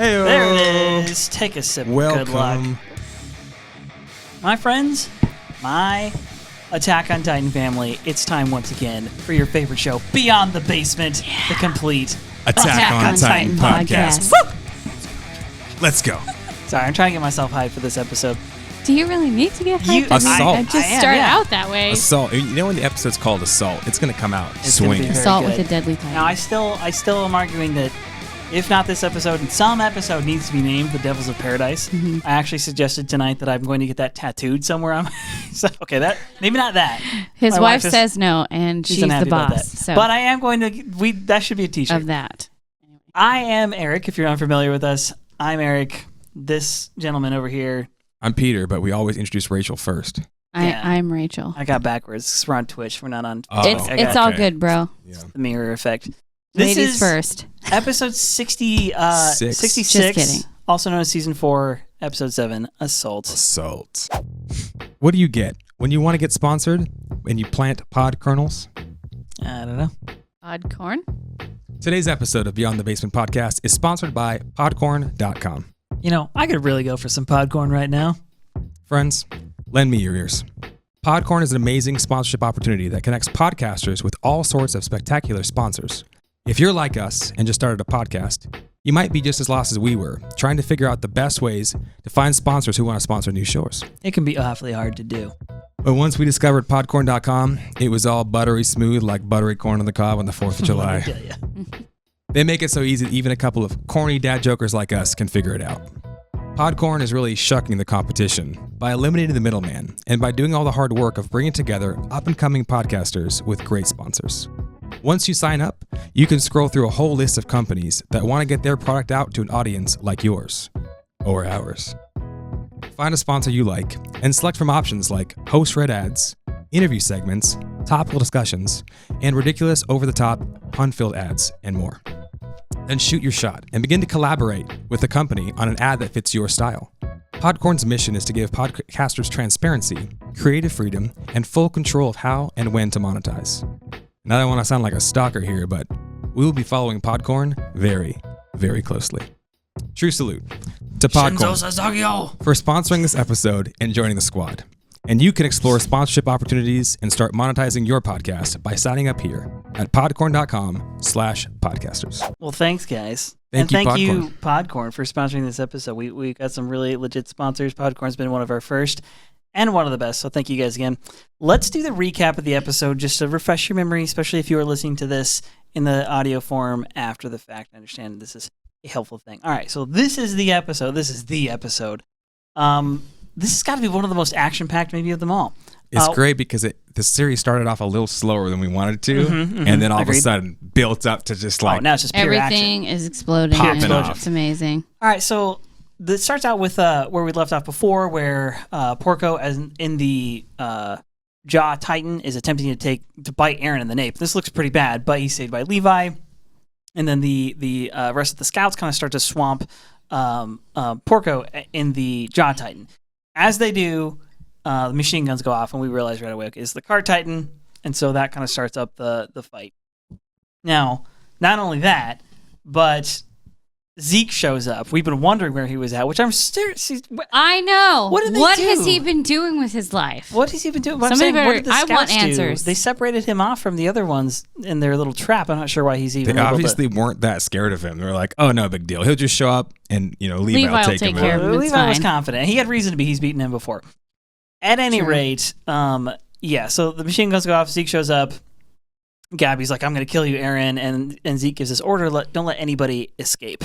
Hey-o. There it is. Take a sip. Welcome. Good luck. My friends, my Attack on Titan family, it's time once again for your favorite show, Beyond the Basement, the complete Attack on Titan podcast. Let's go. Sorry, I'm trying to get myself hyped for this episode. Do you really need to get hyped? Assault. I just start out that way. Assault. You know when the episode's called Assault, it's going to come out It's gonna be swinging. very Assault good. with a deadly titan. Now, I still am arguing that if not this episode, some episode needs to be named The Devils of Paradise. Mm-hmm. I actually suggested tonight that I'm going to get that tattooed somewhere on so, okay, that maybe not that. His My wife is- says no, and she's the unhappy about boss. that. So But I am going to, that should be a t-shirt. of that. I am Eric, if you're unfamiliar with us. I'm Eric. This gentleman over here, I'm Peter, but we always introduce Rachel first. Yeah. I'm Rachel. I got backwards 'cause we're on Twitch. We're not on Oh, It's all good, bro. Yeah. the mirror effect. This Ladies is first. episode 66, Six. Just kidding. also known as season 4, episode 7, Assault. Assault. What do you get when you want to get sponsored and you plant pod kernels? I don't know. Odd corn. Today's episode of Beyond the Basement podcast is sponsored by podcorn.com. You know, I could really go for some podcorn right now. Friends, lend me your ears. Podcorn is an amazing sponsorship opportunity that connects podcasters with all sorts of spectacular sponsors. If you're like us and just started a podcast, you might be just as lost as we were, trying to figure out the best ways to find sponsors who want to sponsor new shows. It can be awfully hard to do. But once we discovered podcorn.com, it was all buttery smooth like buttery corn on the cob on the 4th of July. Yeah, yeah. They make it so easy that even a couple of corny dad jokers like us can figure it out. Podcorn is really shucking the competition by eliminating the middleman and by doing all the hard work of bringing together up-and-coming podcasters with great sponsors. Once you sign up, you can scroll through a whole list of companies that want to get their product out to an audience like yours or ours. Find a sponsor you like and select from options like host-read ads, interview segments, topical discussions, and ridiculous over-the-top, pun-filled ads, and more. Then shoot your shot and begin to collaborate with the company on an ad that fits your style. Podcorn's mission is to give podcasters transparency, creative freedom, and full control of how and when to monetize. And I don't want to sound like a stalker here, but we will be following Podcorn very, very closely. True salute to Podcorn for sponsoring this episode and joining the squad. And you can explore sponsorship opportunities and start monetizing your podcast by signing up here at podcorn.com/podcasters. Well, thanks, guys. Thank you, Podcorn, for sponsoring this episode. We got some really legit sponsors. Podcorn's been one of our first and one of the best, so thank you guys again. Let's do the recap of the episode just to refresh your memory, especially if you are listening to this in the audio form after the fact. I understand this is a helpful thing. All right, so this is the episode. This has got to be one of the most action-packed maybe of them all. It's great because the series started off a little slower than we wanted to, and then all of a sudden built up to just like... now it's just pure Everything action. is exploding. Popping and off. It's amazing. All right, so this starts out with where we left off before, where Porco, as in the Jaw Titan, is attempting to bite Eren in the nape. This looks pretty bad, but he's saved by Levi, and then the rest of the scouts kind of start to swamp Porco in the Jaw Titan. As they do, the machine guns go off, and we realize right away, okay, it's the Car Titan, and so that kind of starts up the fight. Now, not only that, but Zeke shows up. We've been wondering where he was at, which I'm seriously... I know. What did they What do? has he been doing with his life? What has he been doing? What Somebody I'm saying, what did the I want scouts do? answers. They separated him off from the other ones in their little trap. I'm not sure why he's even They able obviously weren't that scared of him. They were like, oh, no big deal. He'll just show up and, Levi will take him care out. of him. It's Levi was fine. confident. He had reason to be. He's beaten him before. At any Sure. rate, so the machine guns go off. Zeke shows up. Gabi's like, I'm going to kill you, Eren. And Zeke gives this order, don't let anybody escape.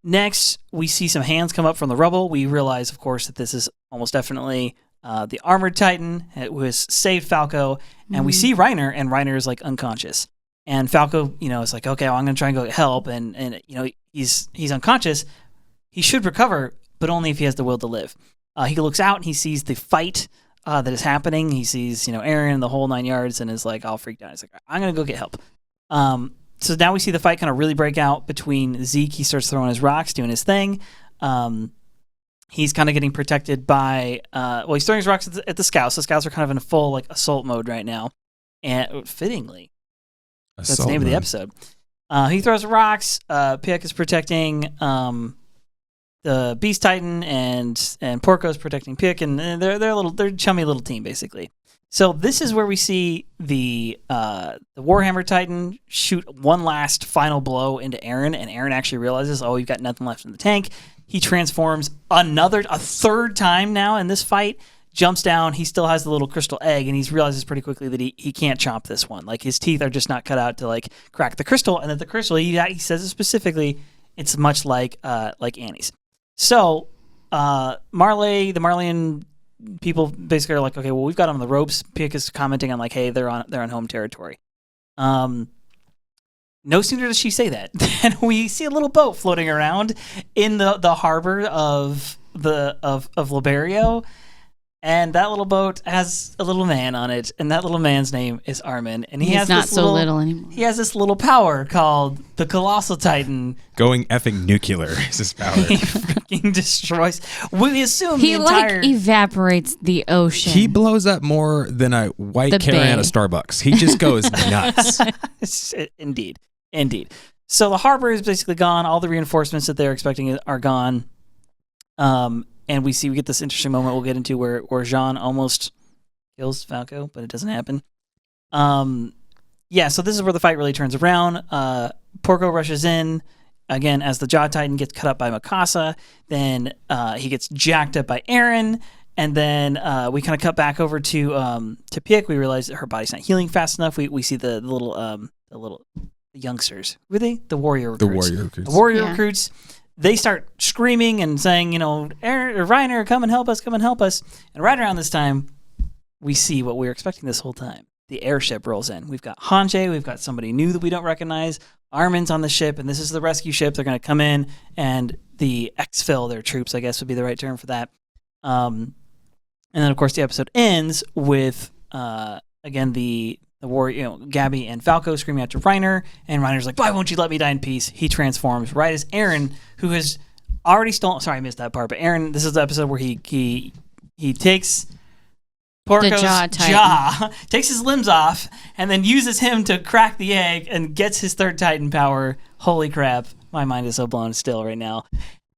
Next, we see some hands come up from the rubble. We realize, of course, that this is almost definitely the armored Titan who has saved Falco. And we see Reiner, and Reiner is like unconscious. And Falco, is like, okay, well, I'm going to try and go get help. And he's unconscious. He should recover, but only if he has the will to live. He looks out and he sees the fight that is happening. He sees, Eren, the whole 9 yards, and is like all freaked out. He's like, I'm going to go get help. So now we see the fight kind of really break out between Zeke. He starts throwing his rocks, doing his thing. He's kind of getting protected by, he's throwing his rocks at the scouts. The scouts are kind of in full assault mode right now. And fittingly, that's the name of the episode. He throws rocks. Pieck is protecting the Beast Titan, and Porco's protecting Pieck, and they're a chummy little team basically. So this is where we see the Warhammer Titan shoot one last final blow into Eren, and Eren actually realizes, oh, you've got nothing left in the tank. He transforms a third time now in this fight, jumps down. He still has the little crystal egg, and he realizes pretty quickly that he can't chomp this one. Like, his teeth are just not cut out to like crack the crystal, and that the crystal, he says it specifically, it's much like Annie's. So Marley, the Marleyan people basically are like, okay, well, we've got them on the ropes. Pieck is commenting on like, hey, they're on home territory. No sooner does she say that than we see a little boat floating around in the harbor of Liberio, and that little boat has a little man on it, and that little man's name is Armin, and he's not so little anymore. He has this little power called the Colossal Titan. Going effing nuclear is his power. He freaking destroys. We assume He the entire. like evaporates the ocean. He blows up more than a white Karen at a Starbucks. He just goes nuts. Indeed. So the harbor is basically gone. All the reinforcements that they're expecting are gone. And we get this interesting moment we'll get into where Jean almost kills Falco, but it doesn't happen. So this is where the fight really turns around. Porco rushes in again as the Jaw Titan gets cut up by Mikasa. Then he gets jacked up by Eren. And then we kind of cut back over to Pieck. We realize that her body's not healing fast enough. We see the little youngsters. Were they? The warrior recruits. The warrior recruits. They start screaming and saying, Reiner, come and help us, come and help us. And right around this time, we see what we were expecting this whole time. The airship rolls in. We've got Hange. We've got somebody new that we don't recognize. Armin's on the ship, and this is the rescue ship. They're going to come in and exfil their troops, I guess would be the right term for that. And then, of course, the episode ends with, again, the warrior, Gabi and Falco screaming out to Reiner, and Reiner's like, why won't you let me die in peace? He transforms right as Eren, who has already stolen. Sorry, I missed that part, but Eren, this is the episode where he takes Porco's jaw, takes his limbs off, and then uses him to crack the egg and gets his third Titan power. Holy crap, my mind is so blown still right now.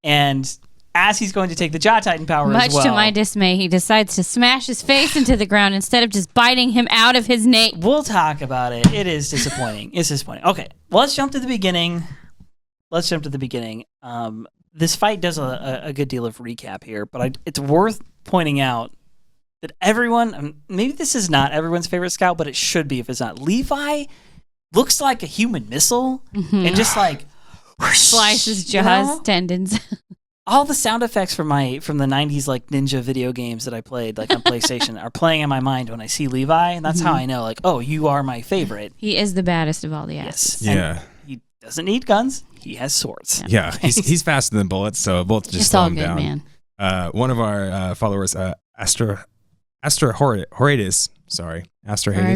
And as he's going to take the Jaw Titan power Much as well. to my dismay, he decides to smash his face into the ground instead of just biting him out of his nape. We'll talk about it. It is disappointing. It's disappointing. Okay, well, let's jump to the beginning. This fight does a good deal of recap here, but it's worth pointing out that everyone, maybe this is not everyone's favorite scout, but it should be if it's not. Levi looks like a human missile and just like slices jaws, tendons. All the sound effects from the 90s like ninja video games that I played like on PlayStation are playing in my mind when I see Levi, and that's how I know like, oh, you are my favorite. He is the baddest of all the asses. Yes. Yeah. And he doesn't need guns. He has swords. Yeah. He's faster than bullets, so bullets just slow him down. Man. One of our followers, Astra Horridis, sorry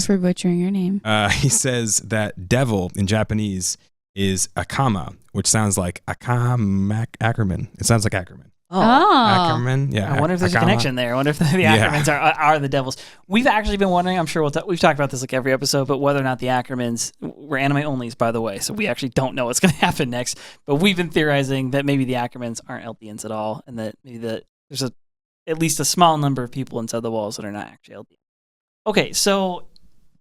for butchering your name. He says that devil in Japanese is Akama, which sounds like Ackerman. It sounds like Ackerman. Oh. Ackerman, yeah. I wonder if there's a connection there. I wonder if the Ackermans are the devils. We've actually been wondering, I'm sure we've talked about this like every episode, but whether or not the Ackermans, we're anime onlys, by the way, so we actually don't know what's going to happen next. But we've been theorizing that maybe the Ackermans aren't Eldians at all, and that maybe there's at least a small number of people inside the walls that are not actually Eldians. Okay, so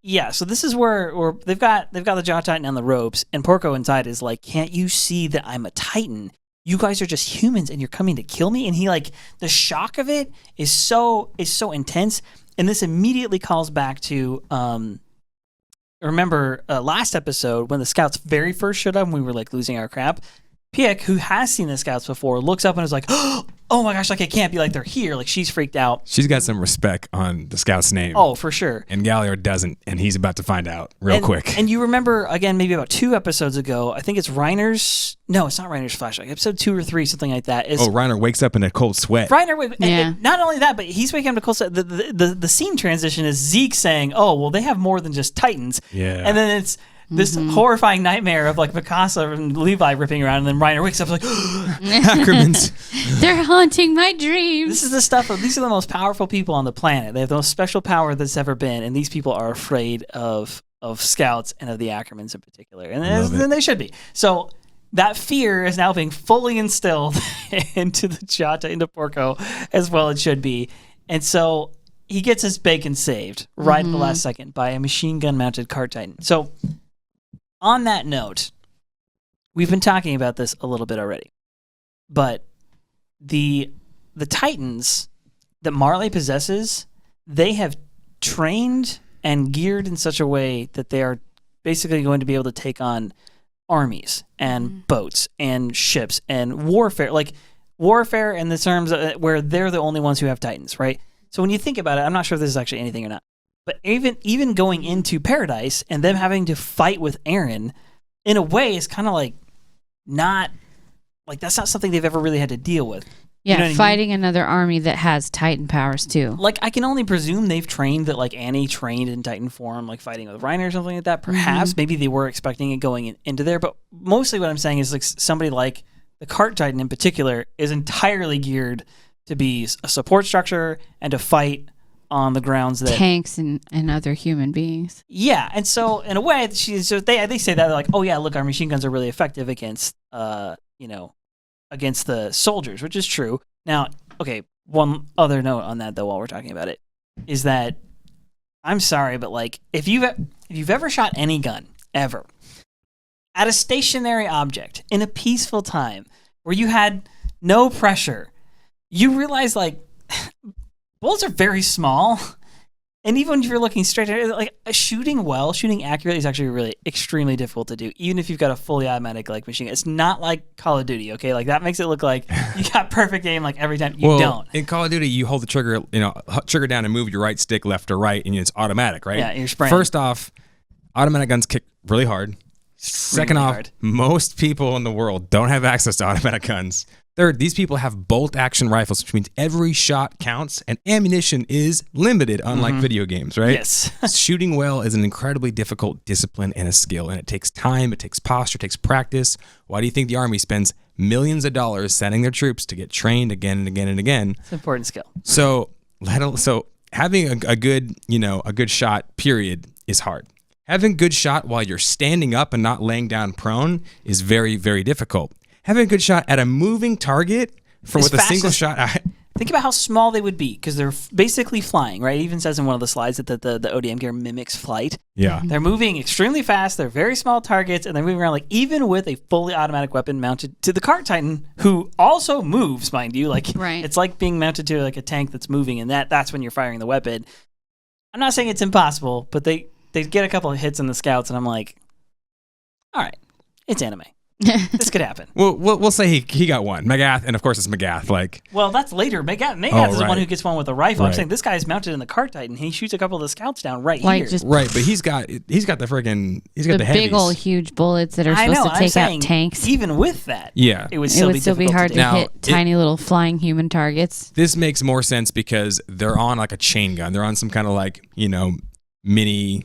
this is where they've got the Jaw Titan on the ropes, and Porco inside is like, can't you see that I'm a Titan? You guys are just humans, and you're coming to kill me. And he like, the shock of it is so intense, and this immediately calls back to remember last episode when the scouts very first showed up and we were like losing our crap. Pieck, who has seen the scouts before, looks up and is like, oh my gosh, like it can't be like they're here. Like she's freaked out. She's got some respect on the scout's name. Oh, for sure. And Galliard doesn't, and he's about to find out real quick. And you remember, again, maybe about 2 episodes ago, I think it's Reiner's, no, it's not Reiner's flashlight, episode 2 or 3, something like that. Reiner wakes up in a cold sweat. And not only that, but he's waking up in a cold sweat. The scene transition is Zeke saying, oh, well, they have more than just Titans. Yeah. And then it's this horrifying nightmare of like Mikasa and Levi ripping around, and then Reiner wakes up like, Ackermans. They're haunting my dreams. This is the stuff of, these are the most powerful people on the planet. They have the most special power that's ever been, and these people are afraid of of scouts and of the Ackermans in particular, and they should be. So that fear is now being fully instilled into into Porco, as well it should be. And so he gets his bacon saved right at the last second by a machine gun mounted cart Titan. So on that note, we've been talking about this a little bit already, but the Titans that Marley possesses, they have trained and geared in such a way that they are basically going to be able to take on armies and boats and ships and warfare, like warfare in the terms where they're the only ones who have Titans, right? So when you think about it, I'm not sure if this is actually anything or not, but even going into Paradise and them having to fight with Eren, in a way, is kind of like not like that's not something they've ever really had to deal with. Yeah, you know fighting another army that has Titan powers too. Like, I can only presume they've trained that, like, Annie trained in Titan form, like fighting with Reiner or something like that. Perhaps, maybe they were expecting it going into there. But mostly what I'm saying is, like, somebody like the Cart Titan in particular is entirely geared to be a support structure and to fight on the grounds that tanks and other human beings. Yeah, and so in a way, they say that, they're like, oh yeah, look, our machine guns are really effective against against the soldiers, which is true. Now, okay, one other note on that though, while we're talking about it, is that I'm sorry, but like if you've ever shot any gun ever at a stationary object in a peaceful time where you had no pressure, you realize like bullets are very small. And even if you're looking straight at it, like shooting accurately is actually really extremely difficult to do, even if you've got a fully automatic like machine gun. It's not like Call of Duty, okay? Like that makes it look like you got perfect aim like every time. You don't. In Call of Duty, you hold the trigger, trigger down and move your right stick left or right, and it's automatic, right? Yeah, you're spraying. First off, automatic guns kick really hard. Second off, most people in the world don't have access to automatic guns. Third, these people have bolt-action rifles, which means every shot counts, and ammunition is limited, unlike video games, right? Yes. Shooting well is an incredibly difficult discipline and a skill, and it takes time, it takes posture, it takes practice. Why do you think the Army spends millions of dollars sending their troops to get trained again and again and again? It's an important skill. So having a good shot, period, is hard. Having a good shot while you're standing up and not laying down prone is very, very difficult. Having a good shot at a moving target with a single shot. Think about how small they would be because they're basically flying, right? It even says in one of the slides that the ODM gear mimics flight. Yeah. They're moving extremely fast. They're very small targets, and they're moving around like even with a fully automatic weapon mounted to the Cart Titan, who also moves, mind you. Like It's like being mounted to like a tank that's moving, and that's when you're firing the weapon. I'm not saying it's impossible, but they get a couple of hits in the scouts, and I'm like, all right, it's anime. This could happen. Well, we'll say he got one. Magath, and of course it's Magath. Well, that's later. Magath is the one who gets one with a rifle. I'm saying this guy's mounted in the Cart Titan. He shoots a couple of the scouts down here. But he's got the big heavies. Old huge bullets that are supposed to take out tanks. Even with that, it would still be hard to hit tiny little flying human targets. This makes more sense because they're on like a chain gun. They're on some kind of like mini.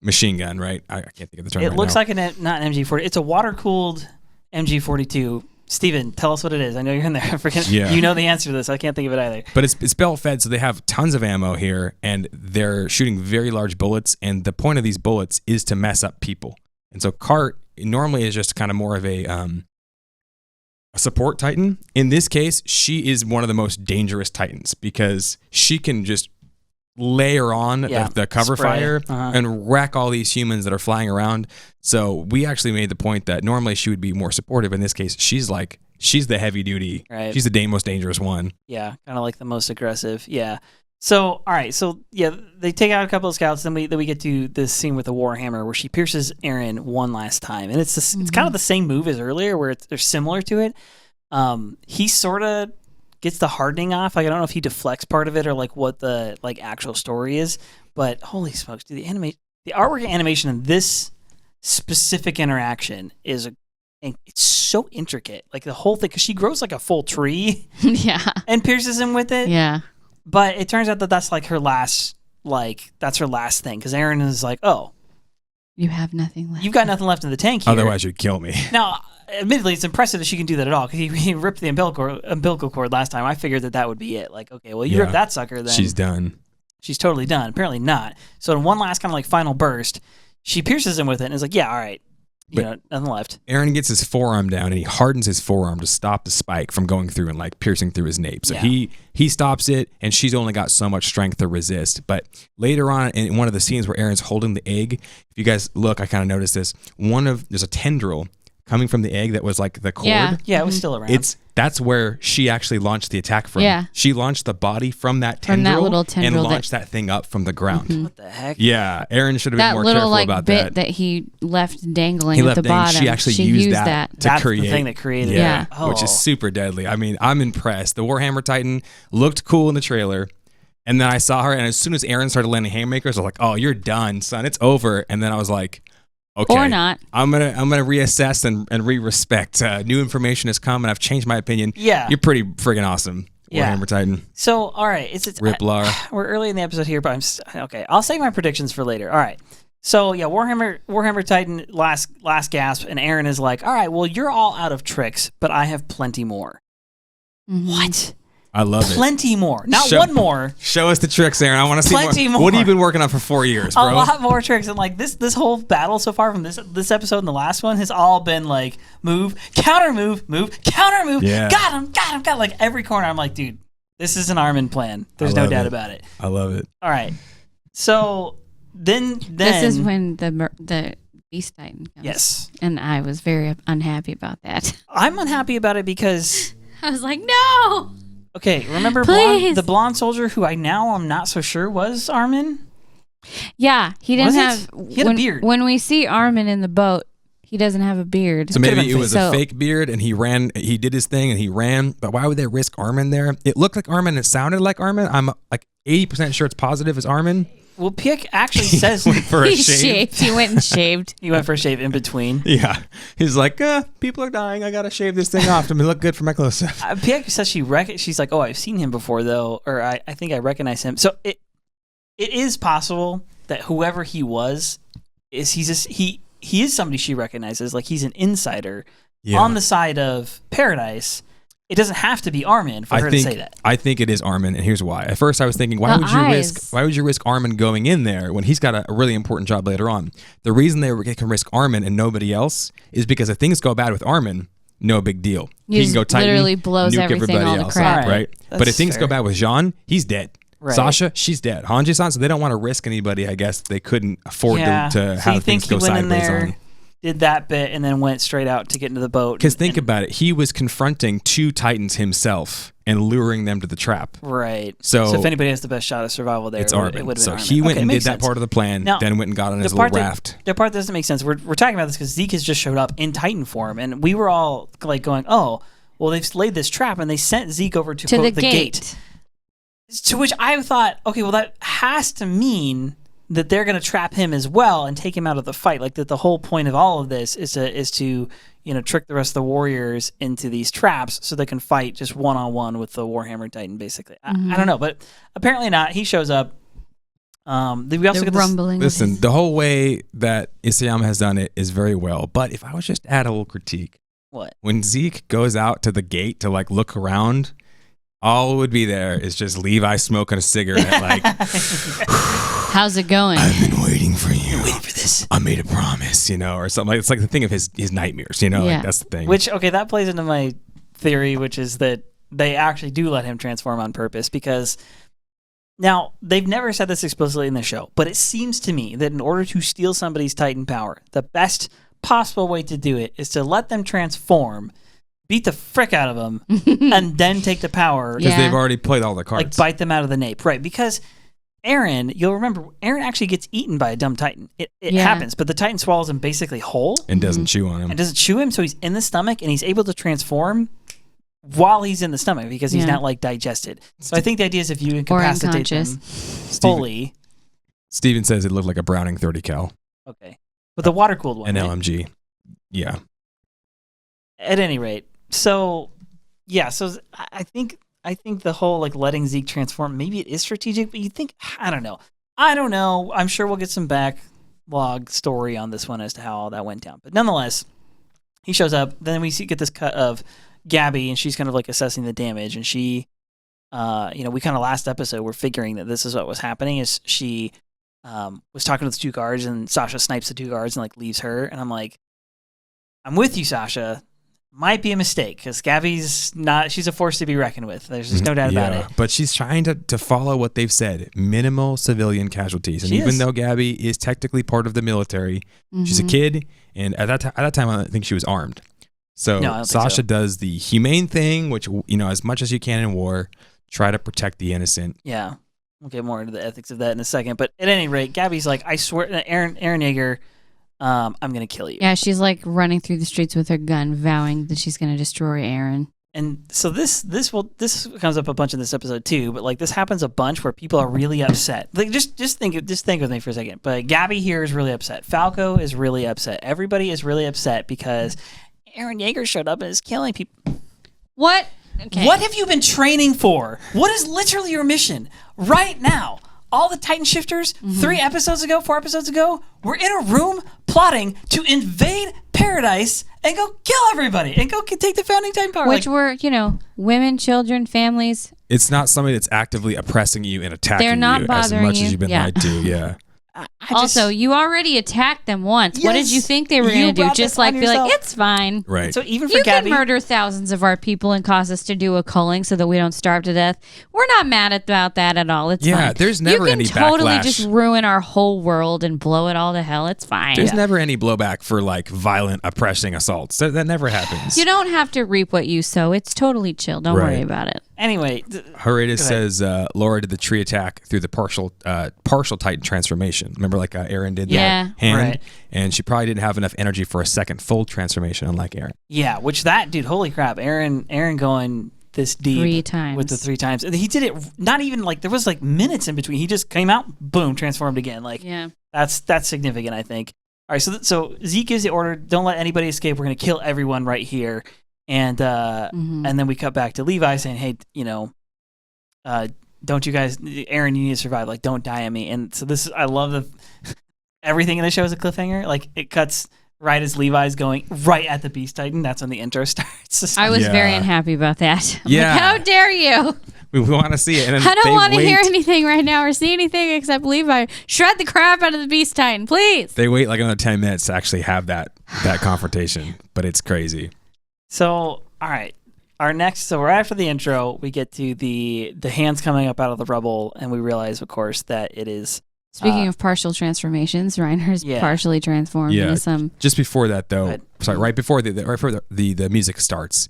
Machine gun, right? I can't think of the term. It looks like not an MG40. It's a water-cooled MG42. Steven, tell us what it is. I know you're in there. You know the answer to this. I can't think of it either. But it's belt-fed, so they have tons of ammo here, and they're shooting very large bullets, and the point of these bullets is to mess up people. And so Cart normally is just kind of more of a support Titan. In this case, she is one of the most dangerous Titans because she can just layer on the cover fire and wreck all these humans that are flying around. So we actually made the point that normally she would be more supportive. In this case, she's the heavy duty. Right. She's the most dangerous one. Yeah, kind of like the most aggressive. Yeah. So all right. So yeah, they take out a couple of scouts. Then we get to this scene with the Warhammer where she pierces Eren one last time, and it's kind of the same move as earlier where they're similar to it. He sort of gets the hardening off. Like I don't know if he deflects part of it or like what the like actual story is, but holy smokes, dude, the artwork and animation in this specific interaction is it's so intricate. Like the whole thing, because she grows like a full tree, and pierces him with it. Yeah, but it turns out that that's like her last, that's her last thing. Because Eren is like, oh, you have nothing left. You've got nothing left in the tank here. Otherwise, you'd kill me. Now, admittedly, it's impressive that she can do that at all because he ripped the umbilical cord last time. I figured that would be it. Like, okay, well, you ripped that sucker, then she's done. she's totally done. Apparently not. So in one last kind of like final burst, she pierces him with it and is like, yeah, all right. Nothing left. Eren gets his forearm down and he hardens his forearm to stop the spike from going through and like piercing through his nape. So he stops it, and she's only got so much strength to resist. But later on in one of the scenes where Eren's holding the egg, if you guys look, I kind of noticed this. There's a tendril coming from the egg that was like the cord. Yeah, it was still around. That's where she actually launched the attack from. Yeah. She launched the body from that tendril, that little tendril and launched that thing up from the ground. What the heck? Yeah, Eren should have been That more little careful like about bit that. he left dangling at the bottom. She actually used that to That's create the thing that created Yeah. it. Oh. which is super deadly. I mean, I'm impressed. The Warhammer Titan looked cool in the trailer, and then I saw her, and as soon as Eren started landing haymakers, I was like, "Oh, you're done, son. It's over." And then I was like, "Okay, Or not. I'm gonna reassess and re-respect. New information has come, and I've changed my opinion. Yeah. You're pretty friggin' awesome, Yeah. Warhammer Titan. So, all right. It's Rip Lara. We're early in the episode here, but okay. I'll save my predictions for later. All right. So, yeah, Warhammer Titan, last gasp, and Eren is like, all right, well, you're all out of tricks, but I have plenty more. Mhm. What? I love it. Plenty more. Not Show- one more. Show us the tricks, Eren. I want to see Plenty more. What have you more. been working on for 4 years, A bro? lot more tricks. And like this whole battle so far from this episode and the last one has all been like move, counter move, counter move. Yeah. Got him. Like every corner, I'm like, dude, this is an Armin plan. There's no love doubt it. about it. I love it. All right. So then This is when the Beast Titan comes. Yes. And I was very unhappy about that. I'm unhappy about it because I was like, no. okay, remember Please. the blonde soldier who I'm not so sure was Armin? Yeah, he didn't Was it? have. He had a beard. When we see Armin in the boat, he doesn't have a beard. So maybe been it was fake. a fake beard, and he did his thing, and he ran. But why would they risk Armin there? It looked like Armin. It sounded like Armin. I'm like 80% sure it's positive as Armin. Well, Pieck actually says Went for a He shave. shaved. He went and shaved. he went for a shave in between. Yeah, he's like, people are dying. I gotta shave this thing off to look good for my close up. Pieck says she's like, oh, I've seen him before though, or I think I recognize him. So it is possible that whoever he was he is somebody she recognizes. Like he's an insider on the side of Paradise. It doesn't have to be Armin for her to say that. I think it is Armin, and here's why. At first, I was thinking, why would you risk Armin going in there when he's got a really important job later on? The reason they can risk Armin and nobody else is because if things go bad with Armin, no big deal. He can go Titan, literally blows nuke everything, everybody all the else, crap. right? That's But if things fair. go bad with Jean, he's dead. Right. Sasha, she's dead. Hange's on, so they don't want to risk anybody. I guess they couldn't afford to So have you things think go he went in sideways there, on. did that bit, and then went straight out to get into the boat? Because think about it, he was confronting 2 Titans himself and luring them to the trap. Right. So if anybody has the best shot of survival there, It's it Armin. would have So been Armin. he went Okay, and did makes that sense. part of the plan, Now, then went and got on his the little part raft. The part that doesn't make sense. We're talking about this because Zeke has just showed up in Titan form, and we were all like going, "Oh, well, they've laid this trap," and they sent Zeke over to quote, the gate. To which I thought, okay, well, that has to mean that they're going to trap him as well and take him out of the fight. Like that, the whole point of all of this is to trick the rest of the warriors into these traps so they can fight just one-on-one with the Warhammer Titan. Basically, I don't know, but apparently not. He shows up. We also get this, rumbling. Listen, the whole way that Isayama has done it is very well. But if I was just to add a little critique, what? when Zeke goes out to the gate to like look around, all would be there is just Levi smoking a cigarette like, How's it going? I've been waiting for you. Waiting for this. I made a promise, or something. Like, it's like the thing of his nightmares, Yeah. like that's the thing. Which, okay, that plays into my theory, which is that they actually do let him transform on purpose because now they've never said this explicitly in the show, but it seems to me that in order to steal somebody's Titan power, the best possible way to do it is to let them transform, beat the frick out of them, and then take the power, Because Yeah. they've already played all the cards. like bite them out of the nape. Right, because Eren, you'll remember, Eren actually gets eaten by a dumb Titan. It Yeah. happens, but the Titan swallows him basically whole. and doesn't chew on him. And doesn't chew him, so he's in the stomach and he's able to transform while he's in the stomach because he's Yeah. not like digested. So I think the idea is if you Or incapacitate them unconscious. fully, Steven says it looked like a Browning 30 cal, okay, but the water cooled one. an right? LMG. Yeah. At any rate, so yeah, so I think the whole like letting Zeke transform, maybe it is strategic, but you think I don't know. I'm sure we'll get some backlog story on this one as to how all that went down. But nonetheless, he shows up. Then we get this cut of Gabi, and she's kind of like assessing the damage, and she we kind of last episode we're figuring that this is what was happening. Is she was talking to the 2 guards and Sasha snipes the 2 guards and like leaves her, and I'm like, I'm with you, Sasha. Might be a mistake because Gabi's not. She's a force to be reckoned with. There's no doubt about it. But she's trying to follow what they've said: minimal civilian casualties. And even though Gabi is technically part of the military, she's a kid, and at that time, I think she was armed. So Sasha does the humane thing, which as much as you can in war, try to protect the innocent. Yeah, we'll get more into the ethics of that in a second. But at any rate, Gabi's like, I swear, Eren Yeager. I'm gonna kill you. Yeah, she's like running through the streets with her gun, vowing that she's gonna destroy Eren. And so this comes up a bunch in this episode too. But like this happens a bunch where people are really upset. Like just think with me for a second. But Gabi here is really upset. Falco is really upset. Everybody is really upset because Eren Yeager showed up and is killing people. What? Okay. What have you been training for? What is literally your mission right now? All the Titan shifters, 4 episodes ago, were in a room plotting to invade Paradise and go kill everybody and go take the founding Titan power. Which were, women, children, families. It's not somebody that's actively oppressing you and attacking They're not you bothering as much you. as you've been lied to. Yeah. Also, you already attacked them once. What did you think they were going to do? Just like be like, it's fine. Right. So even for you Gabi, can murder thousands of our people and cause us to do a culling so that we don't starve to death. We're not mad about that at all. It's fine. Yeah, there's never any backlash. You can totally just ruin our whole world and blow it all to hell. It's fine. There's never any blowback for like violent oppressing assaults. That never happens. You don't have to reap what you sow. It's totally chill. Don't worry about it. Anyway, Horridus says Laura did the tree attack through the partial Titan transformation. Remember, like Eren did that hand, and she probably didn't have enough energy for a second full transformation, unlike Eren. Yeah, which that dude, holy crap, Eren going this deep 3 times with the 3 times. And he did it not even like there was like minutes in between. He just came out, boom, transformed again. Like that's significant, I think. All right, so Zeke gives the order, don't let anybody escape. We're gonna kill everyone right here. And and then we cut back to Levi saying, "Hey, don't you guys, Eren, you need to survive. Like, don't die on me." And so I love everything in the show is a cliffhanger. Like, it cuts right as Levi's going right at the Beast Titan. That's when the intro starts. I was very unhappy about that. I'm like, how dare you? We want to see it. And I don't want to hear anything right now or see anything except Levi shred the crap out of the Beast Titan, please. They wait like another 10 minutes to actually have that confrontation, but it's crazy. So, all right. So right after the intro, we get to the hands coming up out of the rubble, and we realize, of course, that it is... Speaking of partial transformations, Reiner's partially transformed into some... Just before that, though, right before the music starts,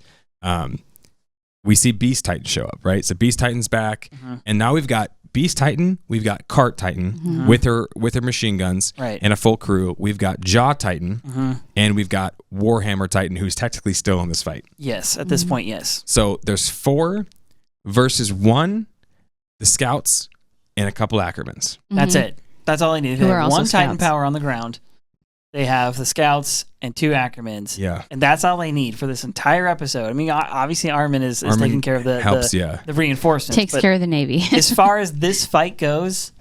we see Beast Titan show up, right? So Beast Titan's back, and now we've got Beast Titan, we've got Cart Titan with her machine guns and a full crew. We've got Jaw Titan and we've got Warhammer Titan, who's technically still in this fight. Yes, at this point, yes. So there's 4 versus 1, the Scouts and a couple Ackermans. That's it. That's all they need. They have 1 Titan power on the ground. They have the Scouts and 2 Ackermans. Yeah. And that's all they need for this entire episode. I mean, obviously Armin is taking care of the reinforcements. Takes care of the Navy. As far as this fight goes,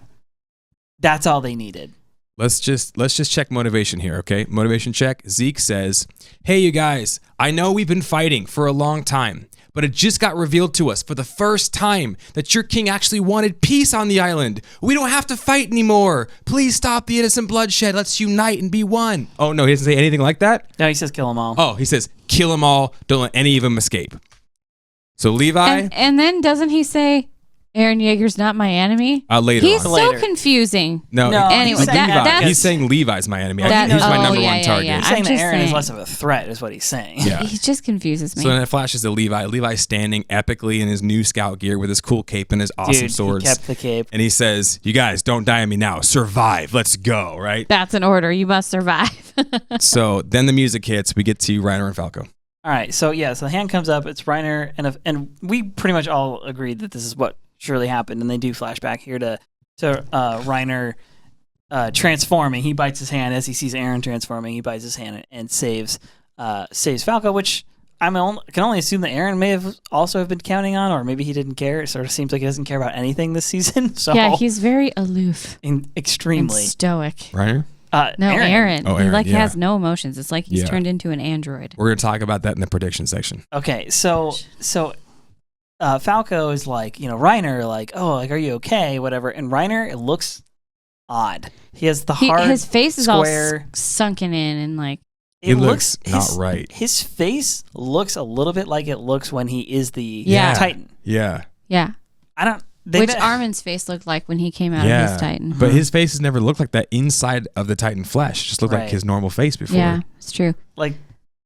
that's all they needed. Let's just check motivation here, okay? Motivation check. Zeke says, "Hey, you guys, I know we've been fighting for a long time, but it just got revealed to us for the first time that your king actually wanted peace on the island. We don't have to fight anymore. Please stop the innocent bloodshed. Let's unite and be one." Oh, no, he doesn't say anything like that? No, he says kill them all. Oh, he says kill them all. Don't let any of them escape. So Levi... And then doesn't he say... Eren Yeager's not my enemy. Later He's on. so confusing. No, anyway, he's saying Levi's my enemy. He's my number one target. He's saying that Eren is less of a threat, is what he's saying. Yeah. He just confuses me. So then it flashes to Levi. Levi's standing epically in his new scout gear with his cool cape and his awesome swords. He kept the cape. And he says, "You guys, don't die on me now. Survive. Let's go," right? That's an order. You must survive. So then the music hits. We get to Reiner and Falco. All right. So the hand comes up. It's Reiner. And we pretty much all agreed that this is what surely happened, and they do flashback here to Reiner transforming. He bites his hand as he sees Eren transforming. He bites his hand and saves Falco, which can only assume that Eren may have also have been counting on, or maybe he didn't care. It sort of seems like he doesn't care about anything this season. So yeah, he's very aloof, extremely and stoic. Reiner? No, Eren. Oh, Eren. He has no emotions. It's like he's turned into an android. We're gonna talk about that in the prediction section. Okay, so Falco is like, Reiner, like, oh, like, are you okay? Whatever. And Reiner, it looks odd. He has the hard, his face is square, all sunken in and like. It looks not right. His face looks a little bit like it looks when he is the Titan. Yeah. Yeah. Which Armin's face looked like when he came out of his Titan. But his face has never looked like that inside of the Titan flesh. It just looked like his normal face before. Yeah, it's true. Like,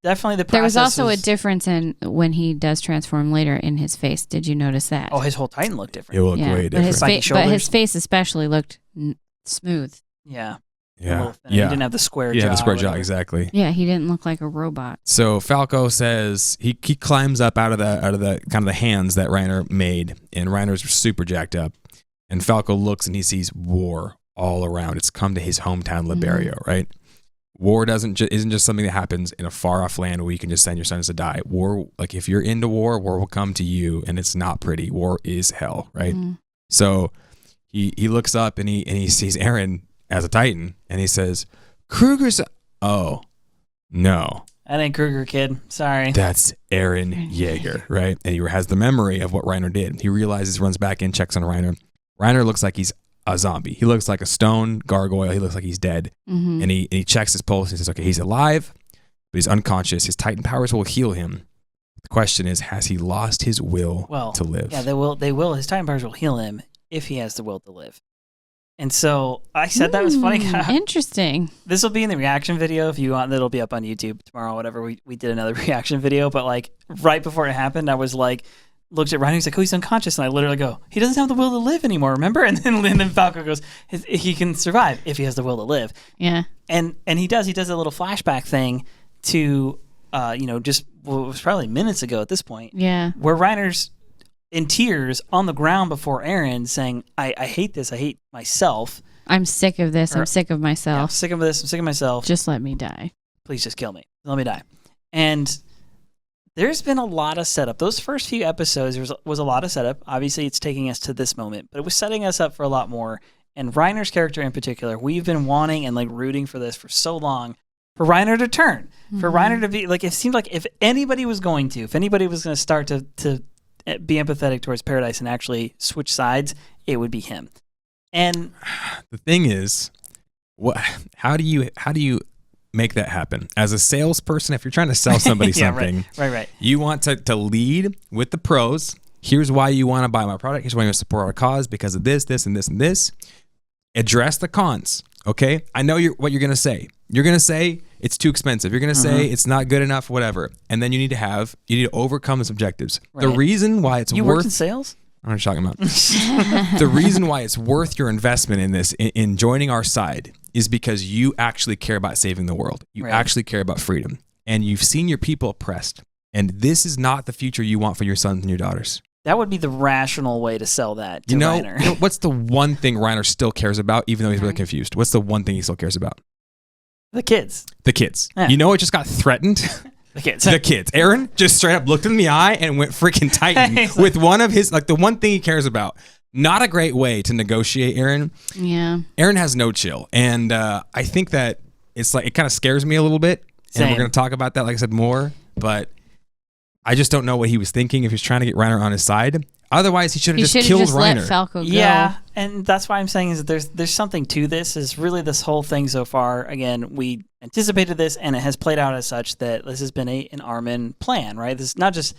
definitely the process. There was also a difference in when he does transform later in his face. Did you notice that? Oh, his whole Titan looked different. It looked way different. But his face especially looked smooth. Yeah. Yeah. He didn't have the square jaw. Yeah, the square jaw, exactly. Yeah, he didn't look like a robot. So Falco says he climbs up out of the kind of the hands that Reiner made, and Reiner's super jacked up. And Falco looks and he sees war all around. It's come to his hometown, Liberio, right? War isn't just something that happens in a far off land where you can just send your sons to die. War, like if you're into war will come to you, and it's not pretty. War is hell, right? So he looks up and he sees Eren as a Titan, and he says, Kruger's, oh, no. That ain't Kruger, kid. Sorry. That's Eren Yeager, right? And he has the memory of what Reiner did. He realizes, runs back in, checks on Reiner. Reiner looks like he's a zombie. He looks like a stone gargoyle. He looks like he's dead. And he checks his pulse and he says, okay, he's alive, but he's unconscious. His Titan powers will heal him. The question is, has he lost his will to live? Yeah, they will. His Titan powers will heal him if he has the will to live. And so I said that was funny. Interesting. This will be in the reaction video if you want. It'll be up on YouTube tomorrow, whatever. We did another reaction video, but like right before it happened, I was like, looked at Reiner, he's like, oh, he's unconscious. And I literally go, he doesn't have the will to live anymore, remember? And then Falco goes, he can survive if he has the will to live. Yeah. And he does a little flashback thing to, just what was probably minutes ago at this point. Yeah. Where Reiner's in tears on the ground before Eren saying, I hate this. I hate myself. I'm sick of this. I'm sick of myself. Yeah, I'm sick of this. I'm sick of myself. Just let me die. Please just kill me. Let me die. And there's been a lot of setup. Those first few episodes was a lot of setup. Obviously, it's taking us to this moment, but it was setting us up for a lot more. And Reiner's character in particular, we've been wanting and like rooting for this for so long. For Reiner to turn. For Reiner to be like, it seemed like if anybody was going to start to be empathetic towards Paradis and actually switch sides, it would be him. And the thing is, how do you make that happen as a salesperson? If you're trying to sell somebody something, right, you want to lead with the pros. Here's why you want to buy my product. Here's why you want to support our cause because of this, and this, and this. Address the cons. Okay, I know what you're gonna say. You're gonna say it's too expensive. You're gonna say it's not good enough, whatever. And then you need to overcome its objectives. Right. The reason why it's worked in sales. I'm not talking about. The reason why it's worth your investment in this, in joining our side, is because you actually care about saving the world. You actually care about freedom, and you've seen your people oppressed. And this is not the future you want for your sons and your daughters. That would be the rational way to sell that to Reiner. What's the one thing Reiner still cares about, even though he's really confused? What's the one thing he still cares about? The kids. The kids. Yeah. You know what just got threatened? The kids. The kids. Eren just straight up looked him in the eye and went freaking Titan with one of his, like the one thing he cares about. Not a great way to negotiate Eren. Yeah. Eren has no chill. And I think that it's like, it kind of scares me a little bit. Same. And we're going to talk about that, like I said, more. But I just don't know what he was thinking if he was trying to get Reiner on his side. Otherwise, he should have just killed Reiner. Let Falco go. Yeah, and that's why I'm saying is that there's something to this. Is really this whole thing so far. Again, we anticipated this, and it has played out as such that this has been an Armin plan, right? This is not just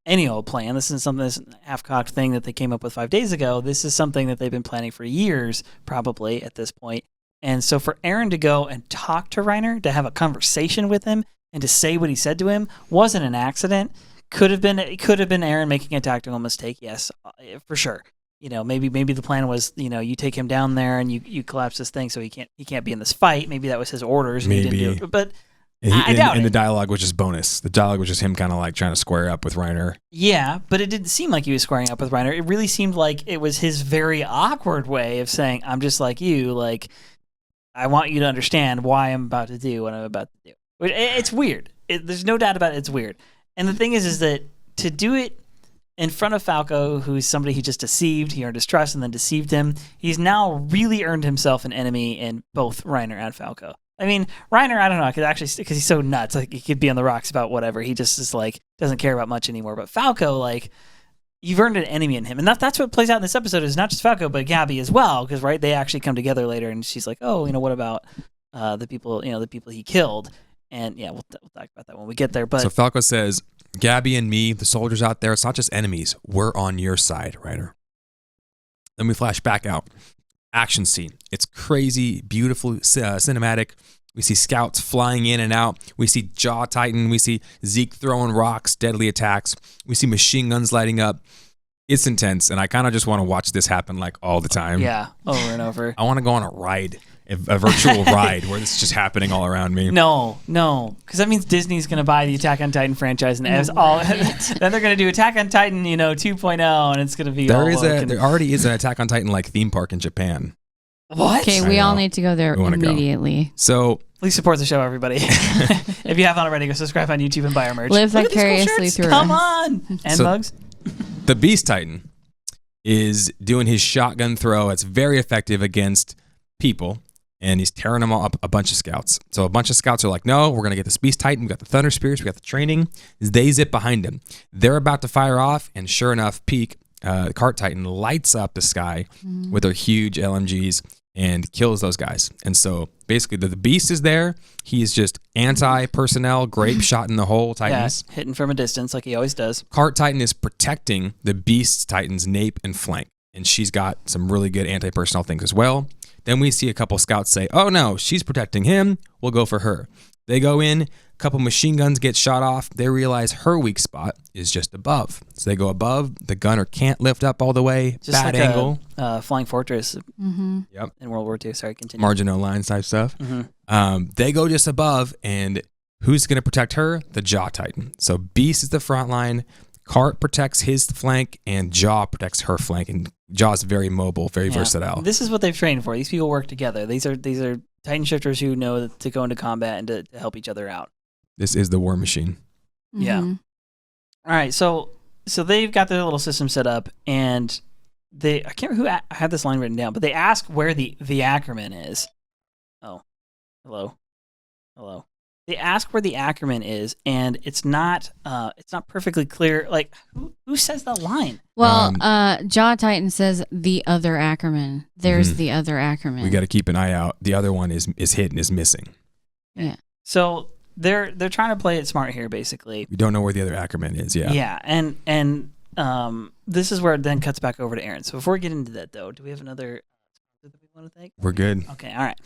any old plan. This isn't something, this half-cocked thing that they came up with 5 days ago. This is something that they've been planning for years, probably at this point. And so for Eren to go and talk to Reiner, to have a conversation with him, and to say what he said to him wasn't an accident. It could have been Eren making a tactical mistake, yes, for sure. Maybe the plan was, you take him down there and you collapse this thing so he can't be in this fight. Maybe that was his orders. And Maybe. He didn't do it. But I doubt and it. the dialogue was just bonus. The dialogue was just him kind of like trying to square up with Reiner. Yeah, but it didn't seem like he was squaring up with Reiner. It really seemed like it was his very awkward way of saying, I'm just like you, like, I want you to understand why I'm about to do what I'm about to do. It's weird. There's no doubt about it. It's weird. And the thing is that to do it in front of Falco, who's somebody he just deceived, he earned his trust and then deceived him, he's now really earned himself an enemy in both Reiner and Falco. I mean, Reiner, I don't know, because he's so nuts, like he could be on the rocks about whatever. He just is like, doesn't care about much anymore. But Falco, like, you've earned an enemy in him. And that's what plays out in this episode is not just Falco, but Gabi as well. Because, right, they actually come together later and she's like, oh, what about the people he killed? And yeah, we'll talk about that when we get there. But so Falco says, Gabi and me, the soldiers out there, it's not just enemies. We're on your side, Reiner. Then we flash back out. Action scene. It's crazy, beautiful, cinematic. We see scouts flying in and out. We see Jaw Titan. We see Zeke throwing rocks, deadly attacks. We see machine guns lighting up. It's intense, and I kind of just want to watch this happen like all the time. Yeah, over and over. I want to go on a ride, a virtual ride where this is just happening all around me. No, because that means Disney's going to buy the Attack on Titan franchise, and then they're going to do Attack on Titan, 2.0, and it's going to be there already is an Attack on Titan like theme park in Japan. What? Okay, we all need to go there immediately. Go. So please support the show, everybody. If you haven't already, go subscribe on YouTube and buy our merch. Live vicariously through Come us. on, and bugs. The Beast Titan is doing his shotgun throw. It's very effective against people, and he's tearing them all up. A bunch of scouts. So a bunch of scouts are like, "No, we're gonna get this Beast Titan. We got the Thunder Spears. We got the training." They zip behind him. They're about to fire off, and sure enough, Pieck, the Cart Titan, lights up the sky with their huge LMGs. And kills those guys. And so basically the Beast is there. He's just anti-personnel, grape shot in the hole Titans. Yeah, hitting from a distance like he always does. Cart Titan is protecting the Beast Titan's nape and flank. And she's got some really good anti-personnel things as well. Then we see a couple scouts say, oh no, she's protecting him. We'll go for her. They go in, a couple machine guns get shot off. They realize her weak spot is just above. So they go above. The gunner can't lift up all the way. Just bad like angle. Flying Fortress Yep. in World War II. Sorry, continue. Marginal lines type stuff. They go just above, and who's going to protect her? The Jaw Titan. So Beast is the front line. Cart protects his flank, and Jaw protects her flank. And Jaw's very mobile, very versatile. This is what they've trained for. These people work together. These are Titan shifters who know to go into combat and to help each other out. This is the war machine. Yeah. All right. So they've got their little system set up, and I can't remember I had this line written down, but they ask where the Ackerman is. Oh, hello. They ask where the Ackerman is, and it's not perfectly clear. Like, who says that line? Well, Jaw Titan says the other Ackerman. There's the other Ackerman. We got to keep an eye out. The other one is hidden, is missing. Yeah. So they're trying to play it smart here, basically. We don't know where the other Ackerman is. Yeah. Yeah, and this is where it then cuts back over to Eren. So before we get into that, though, do we have another that we want to thank? We're good. Okay. All right.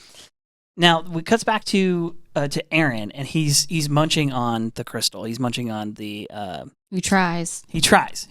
Now we cuts back to Eren, and he's munching on the crystal. He's munching on the. He tries. He tries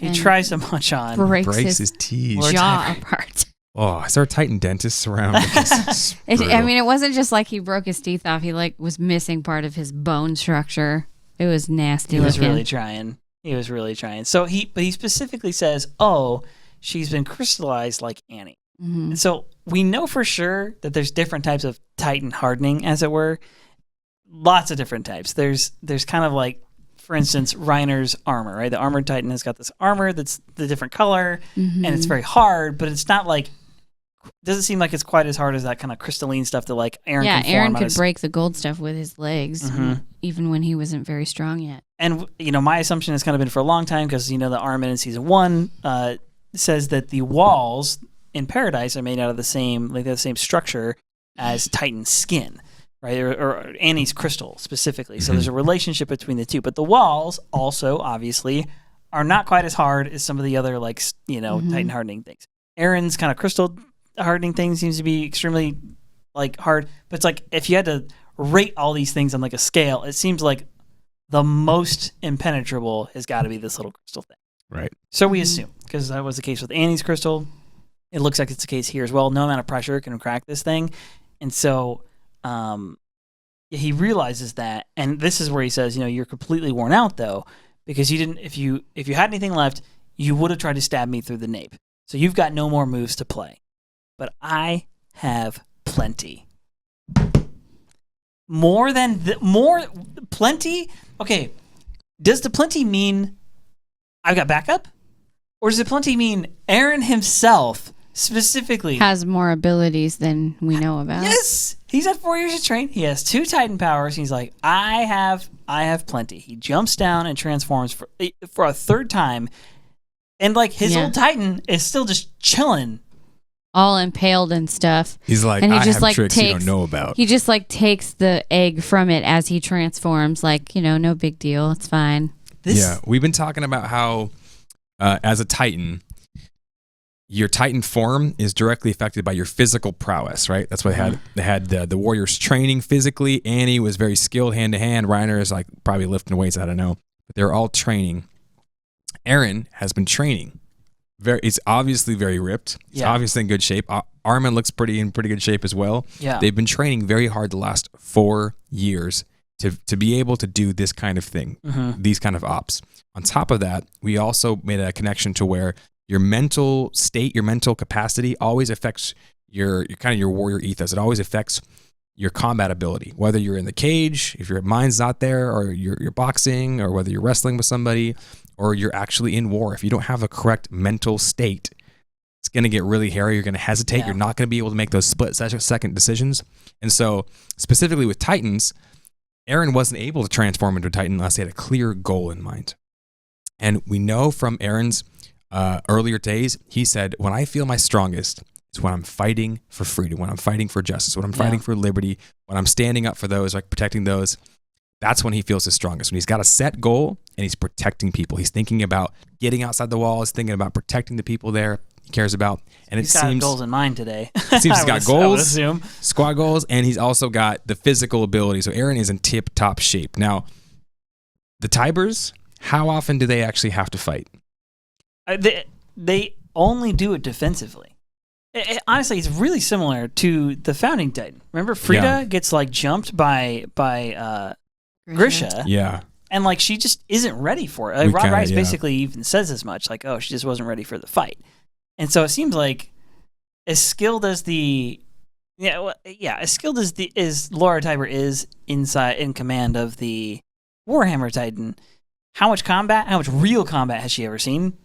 to munch on. Breaks his teeth. Jaw apart. Oh, is there a Titan dentist around? It wasn't just like he broke his teeth off. He was missing part of his bone structure. It was nasty. He was really trying. So he specifically says, "Oh, she's been crystallized like Annie." And so we know for sure that there's different types of Titan hardening, as it were. Lots of different types. There's kind of like, for instance, Reiner's armor, right? The armored Titan has got this armor that's the different color, and it's very hard, but it's not like, doesn't seem like it's quite as hard as that kind of crystalline stuff that like Eren can form. Eren could break the gold stuff with his legs, even when he wasn't very strong yet. And, my assumption has kind of been for a long time, because, the Armin in season 1 says that the walls in Paradise are made out of the same structure as Titan's skin, right? Or Annie's crystal specifically. So there's a relationship between the two. But the walls also, obviously, are not quite as hard as some of the other, Titan hardening things. Eren's kind of crystal hardening thing seems to be extremely, hard. But it's like, if you had to rate all these things on, a scale, it seems like the most impenetrable has got to be this little crystal thing. Right. So we assume, because that was the case with Annie's crystal. It looks like it's the case here as well. No amount of pressure can crack this thing. And so he realizes that, and this is where he says, you're completely worn out, though, because you didn't. If you had anything left, you would have tried to stab me through the nape. So you've got no more moves to play. But I have plenty. Plenty? Okay, does the plenty mean I've got backup? Or does the plenty mean Eren himself specifically has more abilities than we know about? Yes, he's had 4 years to train. He has 2 Titan powers. He's like, I have plenty. He jumps down and transforms for a third time. And like his old Titan is still just chilling, all impaled and stuff. He's like, and he I just have like tricks you don't know about. He just like takes the egg from it as he transforms. Like, no big deal. It's fine. We've been talking about how as a Titan, your Titan form is directly affected by your physical prowess, right? That's why they had the warriors training physically. Annie was very skilled hand to hand. Reiner is like probably lifting weights, I don't know. But they're all training. Eren has been training. He's obviously very ripped. He's obviously in good shape. Armin looks in pretty good shape as well. Yeah. They've been training very hard the last 4 years to be able to do this kind of thing, these kind of ops. On top of that, we also made a connection to where your mental state, your mental capacity always affects your warrior ethos. It always affects your combat ability, whether you're in the cage, if your mind's not there, or you're boxing, or whether you're wrestling with somebody, or you're actually in war. If you don't have a correct mental state, it's going to get really hairy. You're going to hesitate. Yeah. You're not going to be able to make those split-second decisions. And so specifically with Titans, Eren wasn't able to transform into a Titan unless he had a clear goal in mind. And we know from Eren's earlier days, he said, when I feel my strongest, it's when I'm fighting for freedom, when I'm fighting for justice, when I'm fighting for liberty, when I'm standing up for those, like protecting those. That's when he feels his strongest. When he's got a set goal and he's protecting people. He's thinking about getting outside the walls, thinking about protecting the people there he cares about. And he's got goals in mind today. It seems he's got goals, squad goals, and he's also got the physical ability. So Eren is in tip-top shape. Now, the Tyburs, how often do they actually have to fight? They only do it defensively. Honestly, it's really similar to the Founding Titan. Remember, Frida gets like jumped by Grisha. Yeah. And like she just isn't ready for it. Like, Rod Rice basically even says as much, like, oh, she just wasn't ready for the fight. And so it seems like as skilled as as skilled as Lara Tybur is in command of the Warhammer Titan, how much real combat has she ever seen?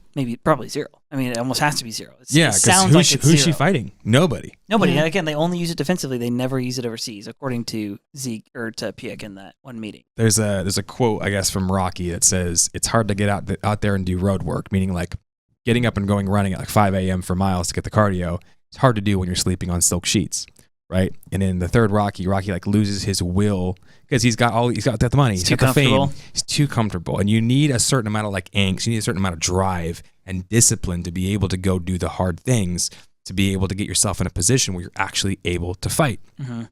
Probably zero. I mean, it almost has to be zero. Because who's she fighting? Nobody. And again, they only use it defensively. They never use it overseas, according to Zeke or to Pieck in that one meeting. There's a quote, I guess, from Rocky that says, it's hard to get out there and do road work, meaning like getting up and going running at like 5 a.m. for miles to get the cardio. It's hard to do when you're sleeping on silk sheets, right? And in the third Rocky like loses his will because he's got the money, he's got the fame. He's too comfortable, and you need a certain amount of like angst. You need a certain amount of drive and discipline to be able to go do the hard things, to be able to get yourself in a position where you're actually able to fight. Mm-hmm.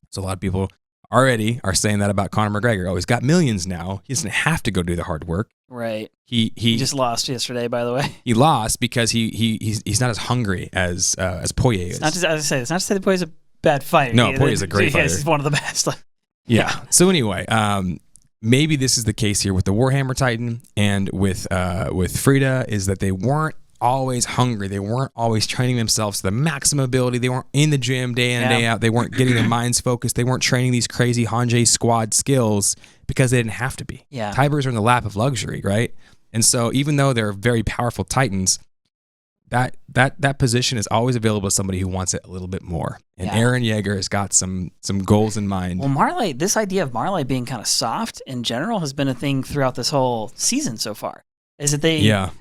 So a lot of people already are saying that about Conor McGregor. Oh, he's got millions now. He doesn't have to go do the hard work. Right. He just lost yesterday, by the way. He lost because he's not as hungry as Poirier is. It's not to say that Poirier's a bad fighter. No, Poirier's a great fighter. He's one of the best. Yeah. So anyway, maybe this is the case here with the Warhammer Titan and with Frida, is that they weren't always hungry. They weren't always training themselves to the maximum ability. They weren't in the gym day in and day out. They weren't getting their minds focused. They weren't training these crazy Hange squad skills because they didn't have to be. Yeah. Tyburs are in the lap of luxury, right? And so even though they're very powerful Titans, that position is always available to somebody who wants it a little bit more. And Eren Yeager has got some goals in mind. Well, Marley, this idea of Marley being kind of soft in general has been a thing throughout this whole season so far. Is that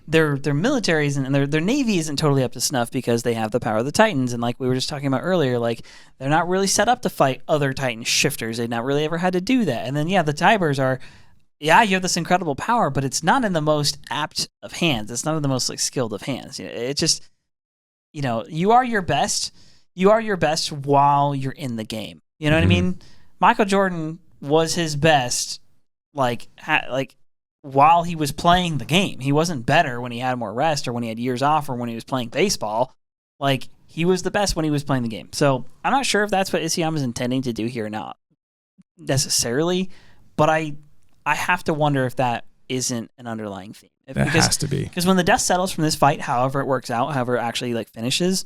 their militaries and their navy isn't totally up to snuff because they have the power of the Titans, and like we were just talking about earlier, like they're not really set up to fight other Titan shifters. They've not really ever had to do that. And then the Tyburs are, you have this incredible power, but it's not in the most apt of hands. It's not in the most like skilled of hands. It just, you are your best. You are your best while you're in the game. You know what I mean? Michael Jordan was his best, while he was playing the game. He wasn't better when he had more rest or when he had years off or when he was playing baseball. Like, he was the best when he was playing the game. So I'm not sure if that's what Isayama's intending to do here or not necessarily, but I have to wonder if that isn't an underlying theme. Has to be. Because when the dust settles from this fight, however it works out, however it actually finishes,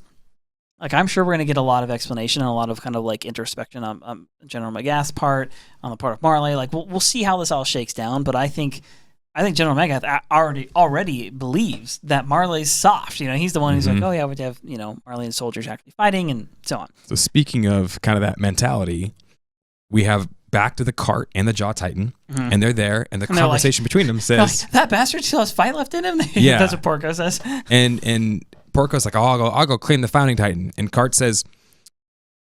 I'm sure we're going to get a lot of explanation and a lot of kind of introspection on General Magath's part, on the part of Marley. We'll see how this all shakes down, but I think General Magath already believes that Marley's soft. He's the one who's like, oh yeah, we'd have Marley and soldiers actually fighting and so on. So speaking of kind of that mentality, we have back to the cart and the Jaw Titan, Mm-hmm. and they're there, and the conversation between them says, "That bastard still has fight left in him." Yeah. That's what Porco says. and Porco's like, "Oh, I'll go claim the Founding Titan," and Cart says,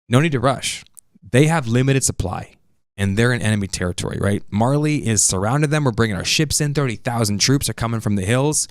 "No need to rush. They have limited supply, and they're in enemy territory, right? Marley is surrounded them. We're bringing our ships in. 30,000 troops are coming from the hills.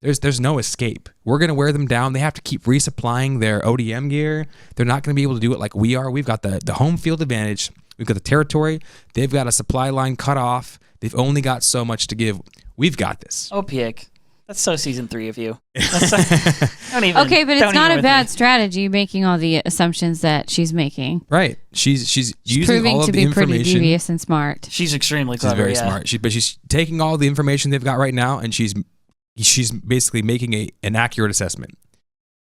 There's no escape. We're going to wear them down. They have to keep resupplying their ODM gear. They're not going to be able to do it like we are. We've got the home field advantage. We've got the territory. They've got a supply line cut off. They've only got so much to give. We've got this." Oh, Pieck. That's so season 3 of you. Don't even, Okay, but don't it's not even a bad with me. strategy making all the assumptions that she's making. Right. She's using Proving all of to the be pretty information. devious and smart. She's extremely She's clever. very yeah. smart. But she's taking all the information they've got right now, and she's basically making an accurate assessment.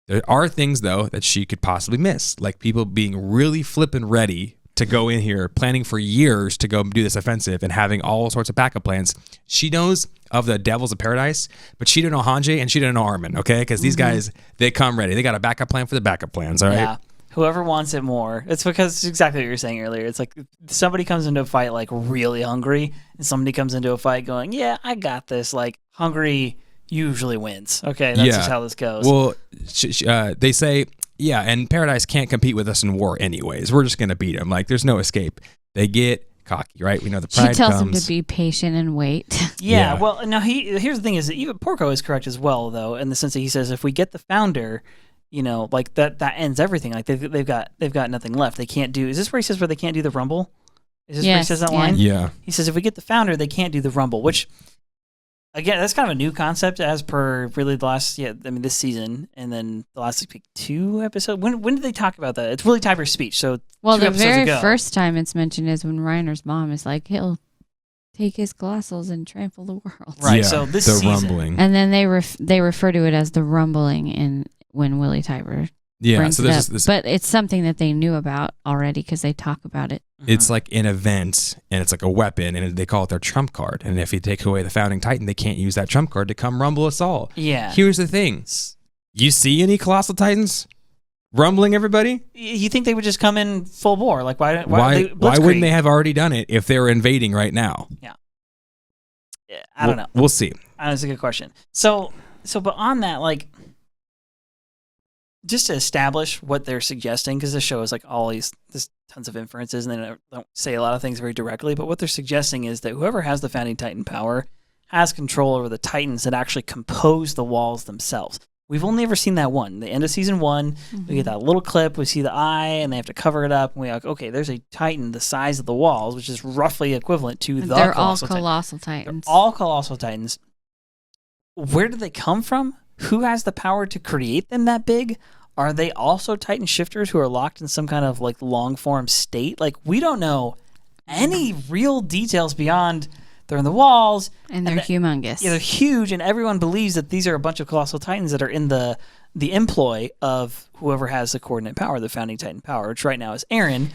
There are things, though, that she could possibly miss, like people being really flippin' ready to go in here, planning for years to go do this offensive and having all sorts of backup plans. She knows of the Devils of Paradise, but she don't know Hange and she don't know Armin, okay? Because these guys, they come ready. They got a backup plan for the backup plans, all right? Yeah. Whoever wants it more. It's because it's exactly what you were saying earlier. It's like somebody comes into a fight like really hungry, and somebody comes into a fight going, "Yeah, I got this." Like hungry usually wins. Okay, that's just how this goes. Well, they say, yeah, and Paradise can't compete with us in war anyways. We're just going to beat them. Like, there's no escape. They get cocky, right? We know the pride She tells comes. him to be patient and wait. Yeah, Yeah. well, now here's the thing: is that even Porco is correct as well, though, in the sense that he says if we get the founder, like that ends everything. Like they've got nothing left. They can't do. Is this where he says where they can't do the rumble? Is this where he Yes, says that yeah. line? Yeah. He says if we get the founder, they can't do the rumble, which. Again, that's kind of a new concept as per really the last, this season and then the last like 2 episodes. When did they talk about that? It's really Tybur's speech. So Well, 2 the episodes very ago. first time it's mentioned is when Reiner's mom is like, he'll take his colossals and trample the world. Right, Yeah, so this the season. rumbling. And then they refer to it as the rumbling when Willie Tybur Yeah, brings so it there's up. this. But it's something that they knew about already because they talk about it. It's like an event, and it's like a weapon, and they call it their trump card. And if you take away the Founding Titan, they can't use that trump card to come rumble us all. Yeah. Here's the thing. You see any Colossal Titans rumbling everybody? You think they would just come in full bore? Like why Why blitzkrieg? wouldn't they have already done it if they were invading right now? Yeah, I don't know. We'll see. That's a good question. So, but on that, like, just to establish what they're suggesting, because the show is like there's tons of inferences, and they don't say a lot of things very directly. But what they're suggesting is that whoever has the Founding Titan power has control over the Titans that actually compose the walls themselves. We've only ever seen that one. The end of season 1, we get that little clip. We see the eye, and they have to cover it up. And we're like, okay, there's a Titan the size of the walls, which is roughly equivalent to the They're all Colossal Titan. Colossal They're Titans. all Colossal Titans. Where do they come from? Who has the power to create them that big? Are they also Titan shifters who are locked in some kind of like long form state? Like we don't know any real details beyond they're in the walls and they're humongous. Yeah, they're huge, and everyone believes that these are a bunch of Colossal Titans that are in the employ of whoever has the coordinate power, the Founding Titan power, which right now is Eren.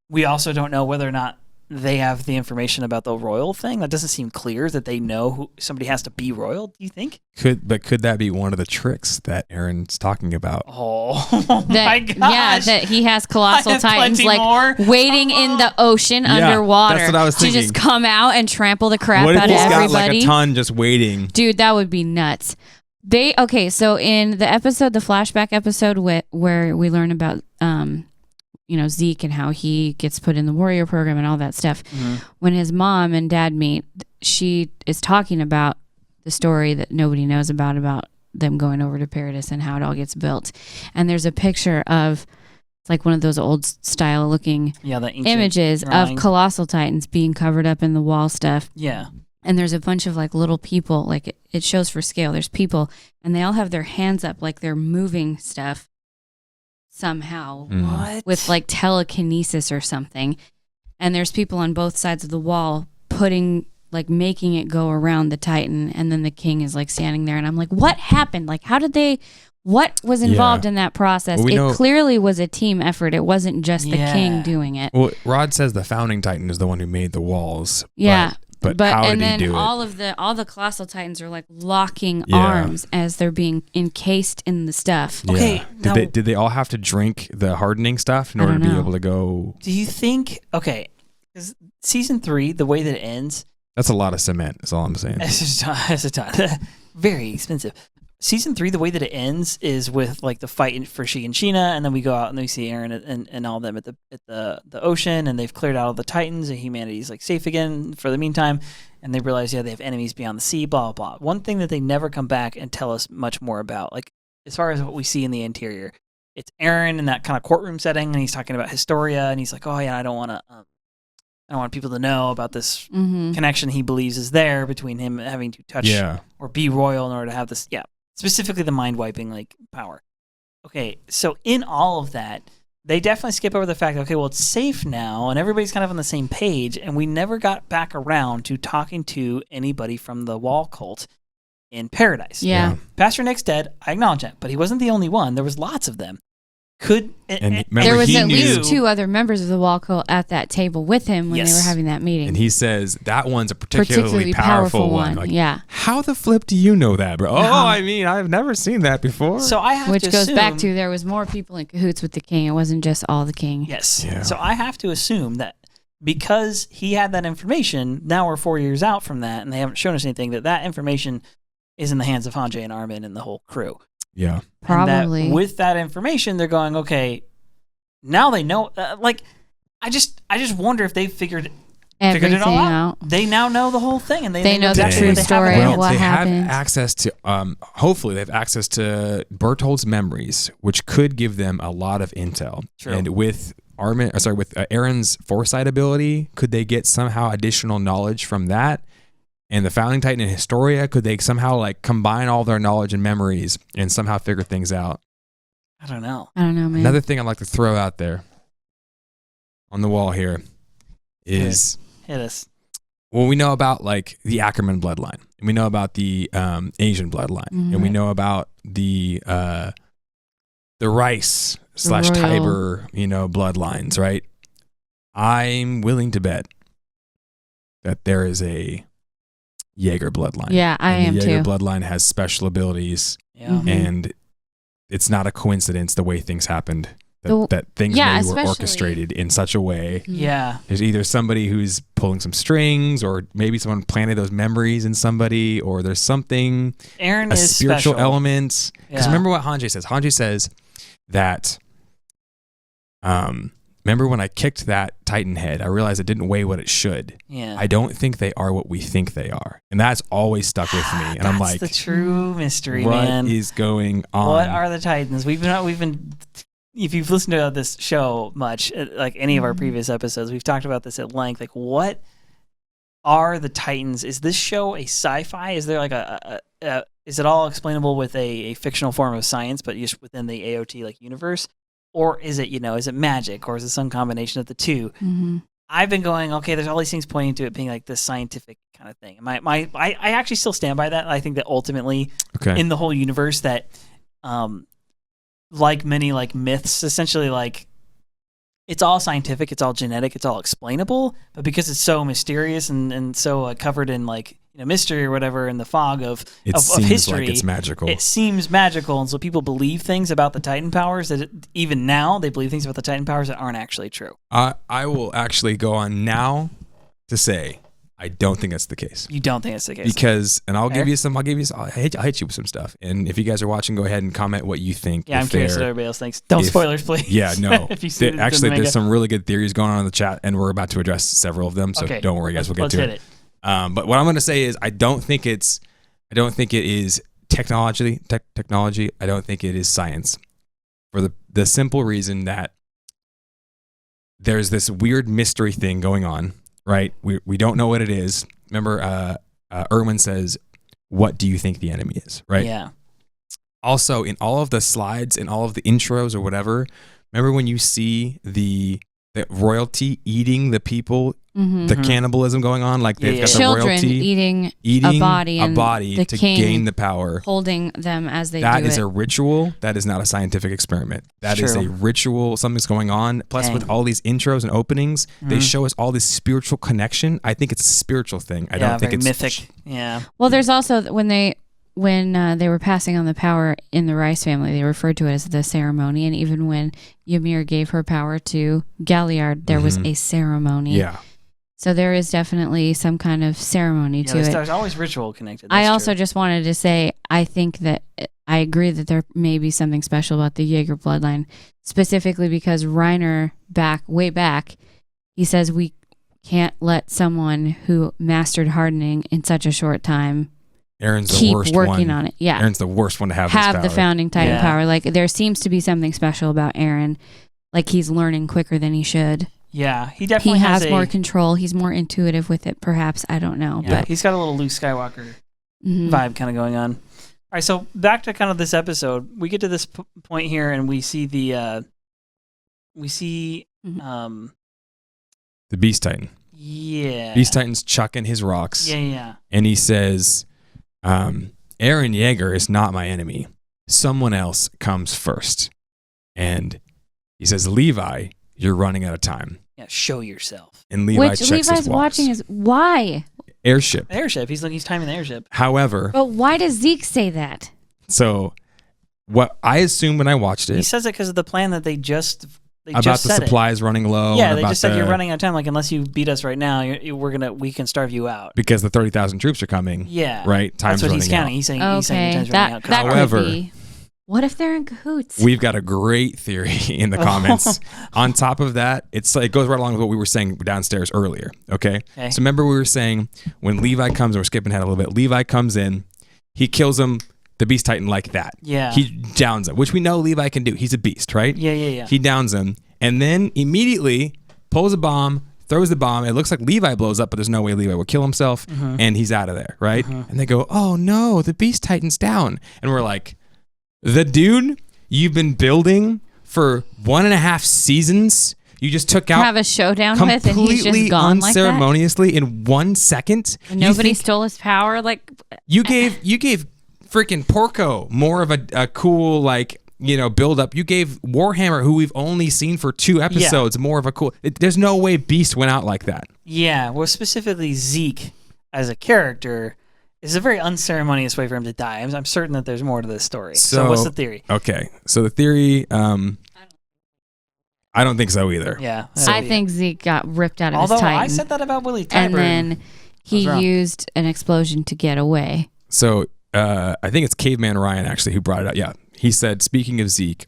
We also don't know whether or not they have the information about the royal thing. That doesn't seem clear that they know who somebody has to be royal. Do you think? Could that be one of the tricks that Aaron's talking about? Oh that, my gosh! Yeah, that he has Colossal I have Titans plenty like more. waiting in the ocean underwater that's what I was to just thinking. come out and trample the crap What if out he's of got everybody. like a ton just waiting? Dude, that would be nuts. So in the flashback episode where we learn about Zeke and how he gets put in the warrior program and all that stuff. Mm-hmm. When his mom and dad meet, she is talking about the story that nobody knows about them going over to Paradis and how it all gets built. And there's a picture of it's like one of those old style looking images of Colossal Titans being covered up in the wall stuff. Yeah. And there's a bunch of like little people, like it shows for scale. There's people and they all have their hands up like they're moving stuff somehow. What? With like telekinesis or something. And there's people on both sides of the wall making it go around the Titan, and then the king is like standing there, and I'm like, what happened? Like, what was involved in that process? Well, it clearly was a team effort. It wasn't just the king doing it. Well, Rod says the Founding Titan is the one who made the walls. Yeah. But how did he do it? all the Colossal Titans are like locking arms as they're being encased in the stuff. Yeah. Okay. Did they all have to drink the hardening stuff in order to be able to go? Do you think? Okay. Because season 3, the way that it ends, That's a lot of cement. That's all I'm saying. it's a ton. Very expensive. Season 3, the way that it ends is with like the fight for she and Sheena, and then we go out and we see Eren and all of them at the ocean, and they've cleared out all the Titans, and humanity's like safe again for the meantime, and they realize they have enemies beyond the sea, blah blah blah. One thing that they never come back and tell us much more about, like as far as what we see in the interior, it's Eren in that kind of courtroom setting, and he's talking about Historia, and he's like, oh yeah, I don't want people to know about this connection he believes is there between him having to touch or be royal in order to have this. Yeah. Specifically the mind-wiping like power. Okay, so in all of that, they definitely skip over the fact that, okay, well, it's safe now, and everybody's kind of on the same page, and we never got back around to talking to anybody from the Wall cult in Paradise. Yeah. Pastor Nick's dead, I acknowledge that, but he wasn't the only one. There was lots of them. There was at least 2 other members of the Wall cult at that table with him when they were having that meeting. And he says that one's a particularly powerful one. Like, how the flip do you know that, bro? Oh, I mean, I've never seen that before. So I have Which to goes assume, back to there was more people in cahoots with the king. It wasn't just all the king. Yes. Yeah. So I have to assume that because he had that information, now we're 4 years out from that, and they haven't shown us anything, that information is in the hands of Hange and Armin and the whole crew. Yeah. Probably. That with that information, they're going, okay, now they know. I just wonder if they figured it all out. They now know the whole thing, and they know the true story of what happened. They have access to, hopefully, they have access to Bertholdt's memories, which could give them a lot of intel. True. And with Eren's foresight ability, could they get somehow additional knowledge from that? And the Founding Titan and Historia, could they somehow like combine all their knowledge and memories and somehow figure things out? I don't know, man. Another thing I'd like to throw out there on the wall here is... Hit us. Well, we know about like the Ackerman bloodline, and we know about the Asian bloodline, and we know about the Rice / Tybur, bloodlines, right? I'm willing to bet that there is a Jaeger bloodline. Yeah, I am too. The Jaeger too. bloodline has special abilities, and it's not a coincidence the way things happened. That things maybe were orchestrated in such a way. Yeah. There's either somebody who's pulling some strings, or maybe someone planted those memories in somebody, or there's something, Eren a is spiritual special. element. Because remember what Hange says. Hange says that, remember when I kicked that Titan head, I realized it didn't weigh what it should. Yeah. I don't think they are what we think they are. And that's always stuck with me. And I'm like, that's the true mystery, what man. What is going on? What are the Titans? We've been if you've listened to this show much, like any of our previous episodes, we've talked about this at length. Like, what are the Titans? Is this show a sci-fi? Is there like is it all explainable with a fictional form of science, but just within the AOT like universe? Or is it, is it magic, or is it some combination of the two? Mm-hmm. I've been going, okay, there's all these things pointing to it being like this scientific kind of thing. I actually still stand by that. I think that ultimately in the whole universe that, like many like myths, essentially like it's all scientific, it's all genetic, it's all explainable, but because it's so mysterious and so covered in like mystery or whatever in the fog of history, like it's magical. It seems magical, and so people believe things about the Titan powers that even now they believe things about the Titan powers that aren't actually true. I will actually go on now to say I don't think that's the case. You don't think that's the case? Because, and I'll give you some. I'll hit you with some stuff. And if you guys are watching, go ahead and comment what you think. Yeah, I'm curious what everybody else thinks. Don't spoilers, please. Yeah, no. If you see actually, there's some really good theories going on in the chat, and we're about to address several of them. So don't worry, guys. We'll get to it. But what I'm going to say is, I don't think it is technology. I don't think it is science, for the simple reason that there's this weird mystery thing going on. Right, we don't know what it is. Remember, Erwin says, "What do you think the enemy is?" Right. Yeah. Also, in all of the slides and all of the intros or whatever, remember when you see the royalty eating the people, the cannibalism going on, like they've got the children royalty eating a body to gain the power, holding them as they do That is it. a ritual. That is not a scientific experiment. That is a ritual. Something's going on. Plus, with all these intros and openings, they show us all this spiritual connection. I think it's a spiritual thing. I don't think it's mythic. Yeah. Well, there's also when they were passing on the power in the Rice family, they referred to it as the ceremony. And even when Ymir gave her power to Galliard, there was a ceremony. Yeah. So there is definitely some kind of ceremony to it. There's always ritual connected. I also just wanted to say, I think that I agree that there may be something special about the Jaeger bloodline, specifically because Reiner way back, he says we can't let someone who mastered hardening in such a short time Eren's keep the worst working one. on it. Yeah. Eren's the worst one to have this power. The founding Titan power. Like there seems to be something special about Eren. Like he's learning quicker than he should. Yeah, he definitely has more control. He's more intuitive with it, perhaps. I don't know. Yeah, but he's got a little Luke Skywalker vibe kind of going on. All right, so back to kind of this episode. We get to this point here, and we see the Beast Titan. Yeah. Beast Titan's chucking his rocks. Yeah. And he says, Eren Jaeger is not my enemy. Someone else comes first. And he says, Levi, you're running out of time. Yeah, show yourself. And Levi Which checks Levi's his watch. watching is why? Airship. He's timing the airship. However. But why does Zeke say that? So what I assumed when I watched it. He says it because of the plan that they just about the supplies running low. Yeah, they just said you're running out of time. Like unless you beat us right now, we can starve you out because the 30,000 troops are coming. Yeah, right. Time's that's what running he's counting. out. He's saying time's running out. However, what if they're in cahoots? We've got a great theory in the comments. On top of that, it goes right along with what we were saying downstairs earlier. Okay. So remember we were saying when Levi comes, and we're skipping ahead a little bit. Levi comes in, he kills him. The Beast Titan like that. Yeah. He downs him, which we know Levi can do. He's a beast, right? Yeah. He downs him and then immediately pulls a bomb, throws the bomb. It looks like Levi blows up, but there's no way Levi will kill himself. And he's out of there, right? And they go, oh no, the Beast Titan's down. And we're like, the dude you've been building for 1.5 seasons, you just took out have a showdown with, and he's just gone like that? Unceremoniously in 1 second. And nobody stole his power? Like you gave freaking Porco more of a cool build up. You gave Warhammer, who we've only seen for 2 episodes, more of a cool. There's no way Beast went out like that. Yeah, well, specifically Zeke as a character is a very unceremonious way for him to die. I'm certain that there's more to this story. So what's the theory? Okay, so the theory, I don't think so either. Yeah, I think Zeke got ripped out of his Titan. Although I said that about Willie Tybur, and then he used an explosion to get away. So. I think it's Caveman Ryan actually who brought it up. Yeah, he said, speaking of Zeke,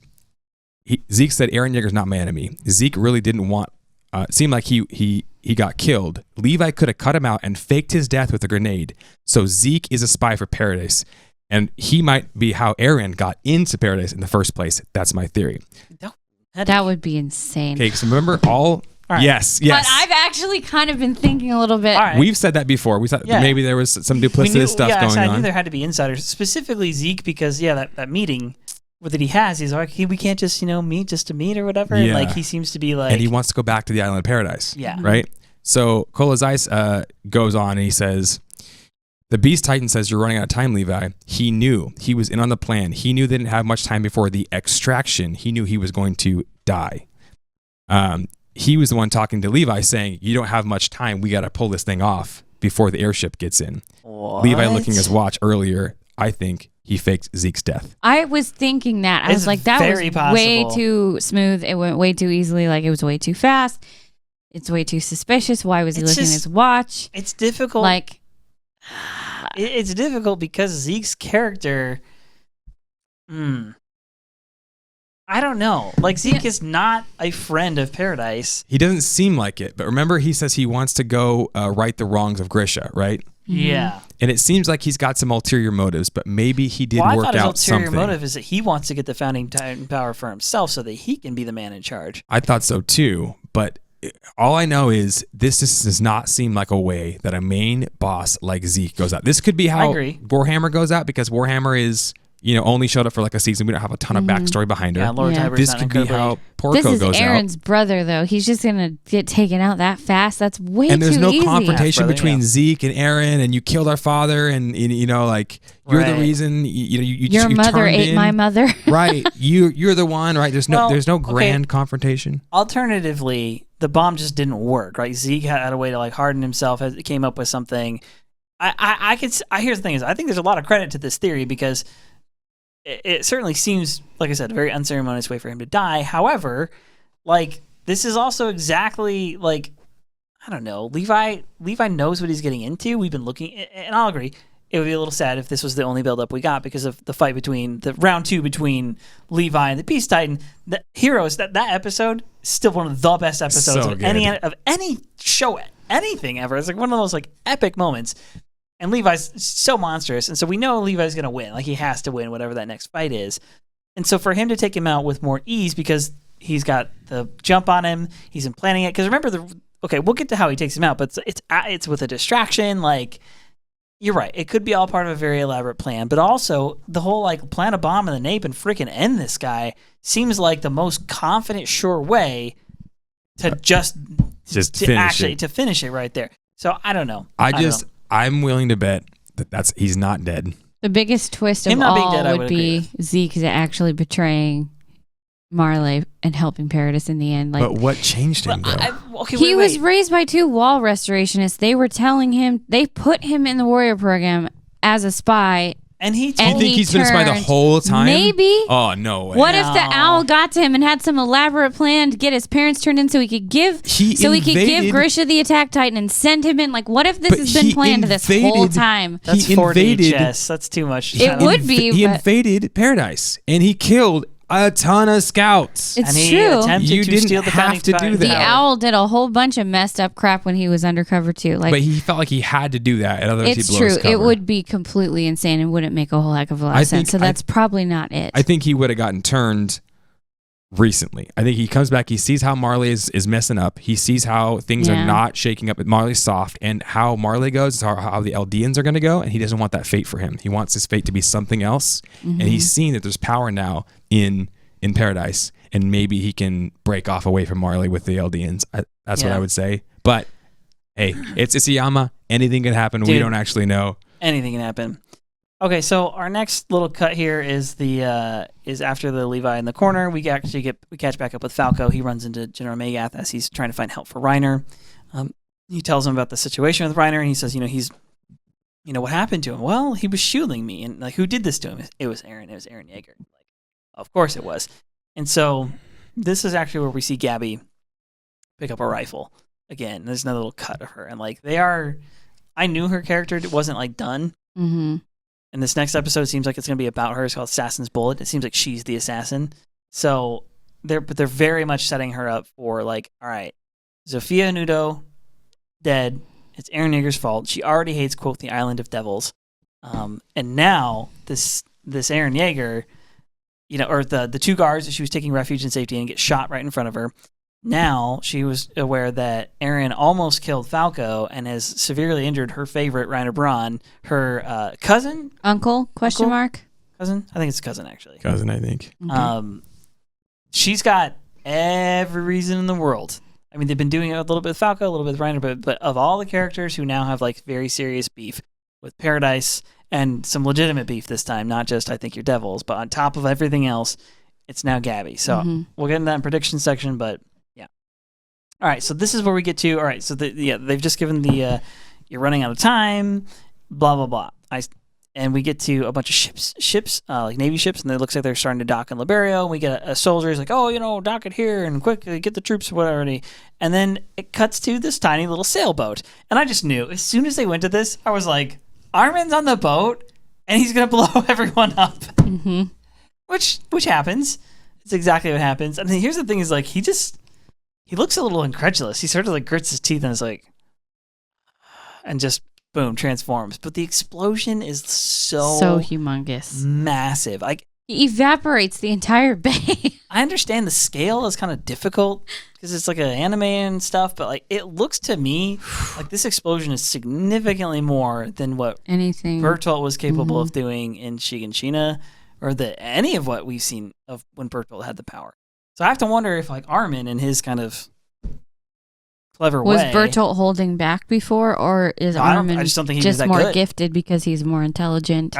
Zeke said Eren Jaeger's not my enemy. Zeke really didn't want. It seemed like he got killed. Levi could have cut him out and faked his death with a grenade. So Zeke is a spy for Paradis, and he might be how Eren got into Paradis in the first place. That's my theory. That would be insane. Okay, so remember all. Right. Yes. But I've actually kind of been thinking a little bit. Right. We've said that before. We thought maybe there was some duplicitous stuff going on. I knew there had to be insiders, specifically Zeke, because that meeting that he has, he's like, we can't just meet just to meet or whatever. Yeah. Like he seems to be like, and he wants to go back to the island of Paradise. Yeah. Right. So Colossal goes on and he says, the Beast Titan says you're running out of time, Levi. He knew he was in on the plan. He knew they didn't have much time before the extraction. He knew he was going to die. He was the one talking to Levi saying, you don't have much time. We got to pull this thing off before the airship gets in. What? Levi looking at his watch earlier, I think he faked Zeke's death. I was thinking that. I was like, that was way too smooth. It went way too easily. Like it was way too fast. It's way too suspicious. Why was he looking at his watch? It's difficult. Like, it's difficult because Zeke's character, I don't know. Like, Zeke is not a friend of Paradise. He doesn't seem like it, but remember he says he wants to go right the wrongs of Grisha, right? Yeah. And it seems like he's got some ulterior motives, but maybe he did work out something. I thought his ulterior motive is that he wants to get the founding Titan power for himself so that he can be the man in charge. I thought so too, but all I know is this just does not seem like a way that a main boss like Zeke goes out. This could be how Warhammer goes out, because Warhammer is... only showed up for like a season. We don't have a ton of backstory behind her. Yeah, Lara Tybur. This could be how Porco goes out. This is Eren's brother, though. He's just going to get taken out that fast. That's way too easy. And there's no confrontation between Zeke and Eren, and you killed our father, and you're the reason. Your mother ate my mother. Right. You're the one. Right. There's no grand confrontation. Alternatively, the bomb just didn't work. Right. Zeke had a way to harden himself. Came up with something. Here's the thing is, I think there's a lot of credit to this theory because it certainly seems, like I said, a very unceremonious way for him to die. However, this is also exactly I don't know. Levi knows what he's getting into. We've been looking, and I'll agree. It would be a little sad if this was the only buildup we got because of the fight between the round 2 between Levi and the Beast Titan. The Heroes, that episode is still one of the best episodes of any show, anything ever. It's like one of those like epic moments. And Levi's so monstrous, and so we know Levi's going to win. Like he has to win whatever that next fight is. And so for him to take him out with more ease because he's got the jump on him, he's been planning it. Because remember okay, we'll get to how he takes him out, but it's with a distraction. Like, you're right. It could be all part of a very elaborate plan, but also the whole like plant a bomb in the nape and freaking end this guy seems like the most confident, sure way to finish it right there. So I don't know. I'm willing to bet that he's not dead. The biggest twist of all would be Zeke actually betraying Marley and helping Paradis in the end. Like, but what changed him, though? He was raised by 2 wall restorationists. They were telling him, they put him in the warrior program as a spy. And you think he's been a spy the whole time? Maybe. Oh, no way. What if the owl got to him and had some elaborate plan to get his parents turned in so he could give Grisha the attack titan and send him in? Like, what if this has been planned this whole time? That's 4D chess. That's too much. It would be. He invaded Paradise and he killed a ton of scouts. It's true. You didn't have to do that. The owl did a whole bunch of messed up crap when he was undercover too. Like, but he felt like he had to do that. Otherwise it's he'd blow his cover. It would be completely insane and wouldn't make a whole heck of a lot of sense. So that's probably not it. I think he would have gotten turned recently. I think he comes back. He sees how Marley is messing up. He sees how things are not shaking up. Marley's soft, and how Marley goes is how the Eldians are going to go. And he doesn't want that fate for him. He wants his fate to be something else. Mm-hmm. And he's seen that there's power now in Paradise, and maybe he can break off away from Marley with the Eldians. That's what I would say. But hey, it's Isayama. Anything can happen. Dude, we don't actually know. Anything can happen. Okay, so our next little cut here is after the Levi in the corner. We catch back up with Falco. He runs into General Magath as he's trying to find help for Reiner. He tells him about the situation with Reiner, and he says, what happened to him? Well, he was shielding me, and like, who did this to him? It was Eren. It was Eren Yeager. Of course it was. And so this is actually where we see Gabi pick up a rifle again. There's another little cut of her. And like I knew her character wasn't like done. Mm-hmm. And this next episode seems like it's going to be about her. It's called Assassin's Bullet. It seems like she's the assassin. So they're very much setting her up for like, all right, Zofia Nudo dead. It's Eren Yeager's fault. She already hates, quote, the Island of Devils. And now this Eren Yeager, or the 2 guards that she was taking refuge in safety and get shot right in front of her. Now she was aware that Eren almost killed Falco and has severely injured her favorite, Reiner Braun, her cousin? Uncle? Question mark? Cousin? I think it's cousin, actually. Cousin, I think. Okay. She's got every reason in the world. I mean, they've been doing it a little bit with Falco, a little bit with Reiner, but of all the characters who now have like very serious beef with Paradise, and some legitimate beef this time, not just I think you're devils, but on top of everything else, it's now Gabi. So we'll get into that in prediction section, but yeah. All right, so this is where we get to. All right, so they've just given the you're running out of time, blah blah blah. And we get to a bunch of ships, like Navy ships, and it looks like they're starting to dock in Liberio. We get a soldier who's like, dock it here and quick, get the troops or whatever. And then it cuts to this tiny little sailboat, and I just knew as soon as they went to this, I was like, Armin's on the boat, and he's going to blow everyone up. Mm-hmm. Which happens. It's exactly what happens. And here's the thing is, like, he looks a little incredulous. He sort of, like, grits his teeth and is like, and just, boom, transforms. But the explosion is so humongous. Massive. Like, he evaporates the entire bay. I understand the scale is kind of difficult because it's like an anime and stuff, but like it looks to me like this explosion is significantly more than what Bertolt was capable of doing in Shiganshina, or any of what we've seen of when Bertolt had the power. So I have to wonder if like Armin and his kind of clever was way. Bertolt holding back before, or is Armin I just don't think he just was that more good. Gifted because he's more intelligent?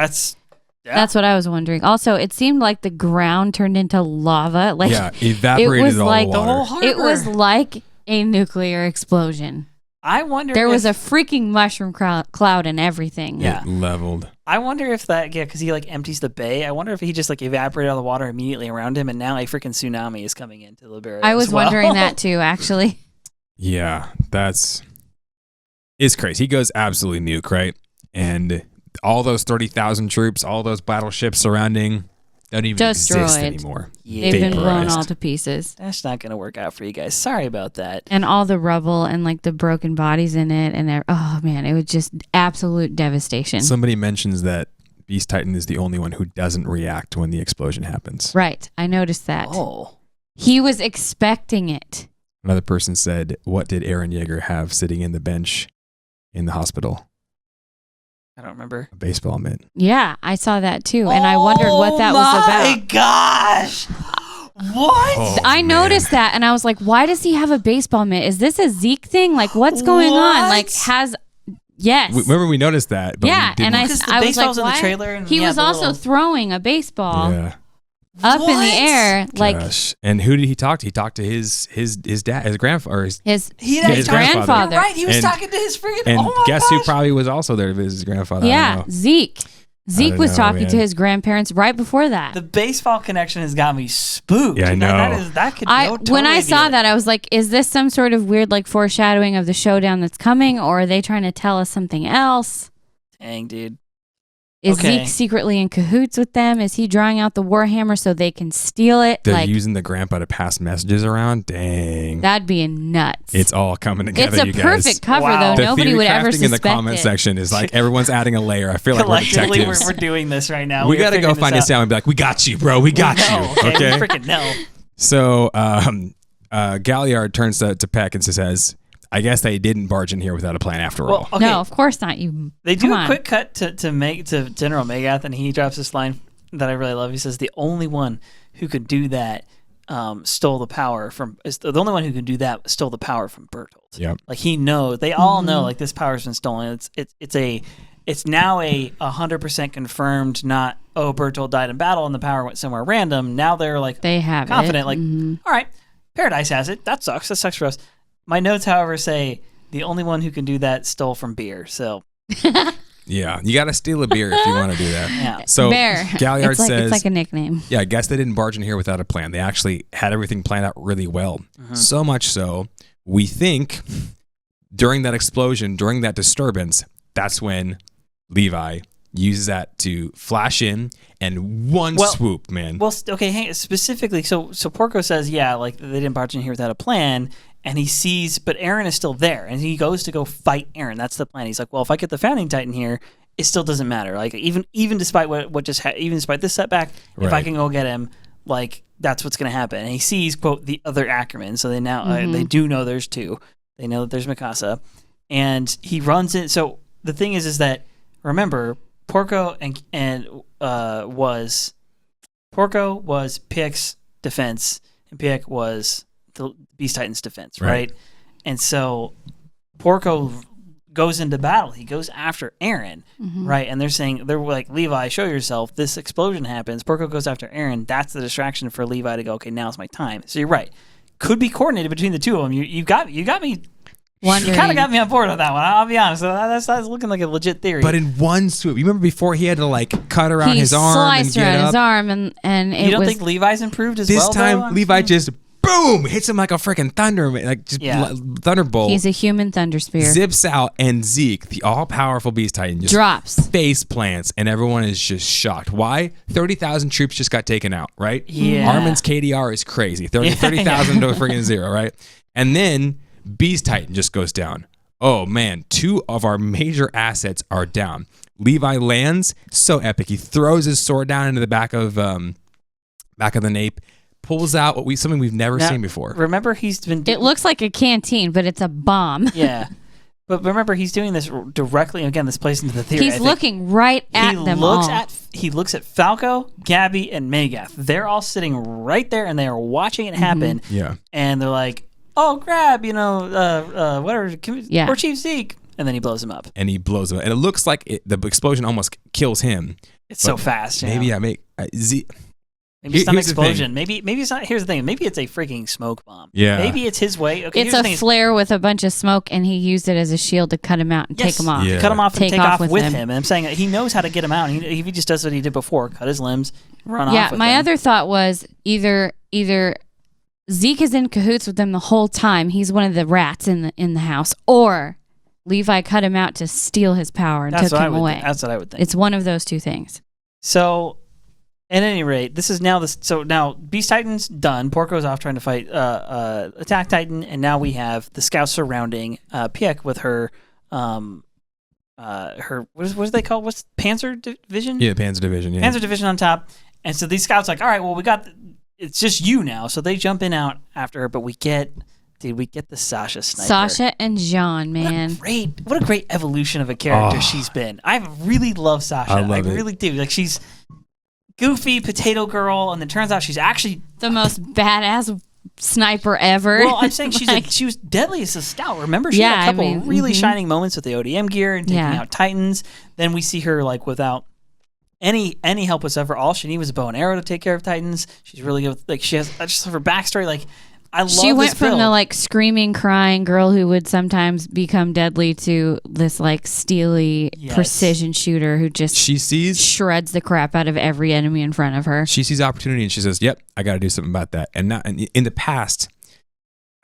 That's what I was wondering. Also, it seemed like the ground turned into lava. Like, evaporated it was all like the water. whole harbor. It was like a nuclear explosion. I wonder there was a freaking mushroom cloud and everything. Yeah, it leveled. I wonder if because he like empties the bay. I wonder if he just like evaporated all the water immediately around him, and now a freaking tsunami is coming into Liberio. I was wondering that too, actually. Yeah, that's It's crazy. He goes absolutely nuke, right? And all those 30,000 troops, all those battleships surrounding, don't even exist anymore. Yeah. They've been blown all to pieces. That's not going to work out for you guys. Sorry about that. And all the rubble and like the broken bodies in it. And oh man, it was just absolute devastation. Somebody mentions that Beast Titan is the only one who doesn't react when the explosion happens. Right. I noticed that. Oh. He was expecting it. Another person said, what did Eren Yeager have sitting in the bench in the hospital? I don't remember. A baseball mitt. Yeah, I saw that too. And I wondered what that was about. Oh my gosh. What? Oh, I noticed that and I was like, why does he have a baseball mitt? Is this a Zeke thing? Like, what's going on? Like, yes. Remember we noticed that. But yeah, and I was like, in the trailer and he was also throwing a baseball up in the air. Like, gosh. And who did he talk to? He talked to his dad, his grandfather, his grandfather. You're right, he was talking to his freaking. And oh my guess gosh. who probably was also there to visit his grandfather? Yeah, Zeke. Zeke was talking to his grandparents right before that. The baseball connection has got me spooked. Yeah, I know. That could when I saw that, I was like, is this some sort of weird like foreshadowing of the showdown that's coming, or are they trying to tell us something else? Dang, dude. Is Zeke secretly in cahoots with them? Is he drawing out the Warhammer so they can steal it? They're using the grandpa to pass messages around? Dang. That'd be nuts. It's all coming together, you guys. It's a perfect cover, though. The Nobody would ever suspect in the comment section is like, everyone's adding a layer. I feel like we're detectives. We're doing this right now. We got to go find this out and be like, we got you, bro. We got you. Okay? We freaking know. So Galliard turns to Pieck and says, I guess they didn't barge in here without a plan after all. Okay. No, of course not. They do a quick cut to General Magath, and he drops this line that I really love. He says, "The only one who could do that stole the power from. The only one who could do that stole the power from Bertolt. Yep. Like he knows. They all know. Like this power's been stolen. It's now a 100% confirmed. Not Bertolt died in battle and the power went somewhere random. Now they're like they have confident. It. Like all right, Paradis has it. That sucks. That sucks for us." My notes, however, say the only one who can do that stole from beer. So, yeah, you got to steal a beer if you want to do that. Yeah. So Bear. Galliard says it's like a nickname. Yeah, I guess they didn't barge in here without a plan. They actually had everything planned out really well. So much so, we think during that explosion, during that disturbance, that's when Levi uses that to flash in and swoop, man. Well, okay, specifically, so Porco says, yeah, like they didn't barge in here without a plan. And he sees, but Eren is still there, and he goes to go fight Eren. That's the plan. He's like, well, if I get the Founding Titan here, it still doesn't matter. Like even despite what just even despite this setback, if I can go get him, like that's what's going to happen. And he sees quote the other Ackerman, so they now they do know there's two. They know that there's Mikasa, and he runs in. So the thing is that remember Porco was Pieck's defense, and Pieck was the Beast Titan's defense, right? And so Porco goes into battle. He goes after Eren, right? And they're like, Levi, show yourself. This explosion happens. Porco goes after Eren. That's the distraction for Levi to go, okay, now's my time. So you're right. Could be coordinated between the two of them. You got me. Wondering. You kind of got me on board with that one. I'll be honest. That's looking like a legit theory. But in one swoop, you remember before he had to like cut around his arm and get up? His arm and you don't think Levi's improved as well? This time, Levi just boom hits him like a freaking thunderbolt. He's a human thunder spear. Zips out, and Zeke, the all-powerful Beast Titan, just drops, face plants, and everyone is just shocked. Why? 30,000 troops just got taken out, right? Yeah. Armin's KDR is crazy. 30,000 to a freaking zero, right? And then Beast Titan just goes down. Oh man, two of our major assets are down. Levi lands, so epic. He throws his sword down into the back of the nape. Pulls out something we've never seen before. Remember, he's been. It looks like a canteen, but it's a bomb. Yeah, but remember, he's doing this directly. Again, this plays into the theory. He's looking right at them all. He looks at Falco, Gabi, and Magath. They're all sitting right there, and they are watching it happen. Yeah, and they're like, "Oh, grab, whatever, or Chief Zeke," and then he blows him up. And it looks like the explosion almost kills him. It's so fast. Maybe Maybe it's not an explosion. Maybe it's not. Here's the thing. Maybe it's a freaking smoke bomb. Yeah. Maybe it's his way. Okay, it's a flare with a bunch of smoke, and he used it as a shield to cut him out and take him off. Yeah. Cut him off and take off with him. And I'm saying that he knows how to get him out. He just does what he did before: cut his limbs, run off. Yeah. My other thought was either Zeke is in cahoots with them the whole time. He's one of the rats in the house, or Levi cut him out to steal his power and took him away. That's what I would think. It's one of those two things. So, at any rate, this is now So now Beast Titan's done. Porco's off trying to fight Attack Titan, and now we have the scouts surrounding Pieck with her what do they call? What's Panzer Division? Yeah, Panzer Division. Yeah. Panzer Division on top. And so these scouts like, all right, well, it's just you now. So they jump in out after her, but we get the Sasha sniper. Sasha and Jean, man. What a great evolution of a character she's been. I really love Sasha. I really do. Like, she's goofy potato girl, and then turns out she's actually the most badass sniper ever. Well, I'm saying she was deadly as a scout. Remember, she had a couple really shining moments with the ODM gear and taking out Titans. Then we see her like without any help whatsoever. All she needed was a bow and arrow to take care of Titans. She's really good. Like, she has just her backstory. Like, I love. She went from the like screaming, crying girl who would sometimes become deadly to this like steely precision shooter who just shreds the crap out of every enemy in front of her. She sees opportunity and she says, "Yep, I got to do something about that." And in the past,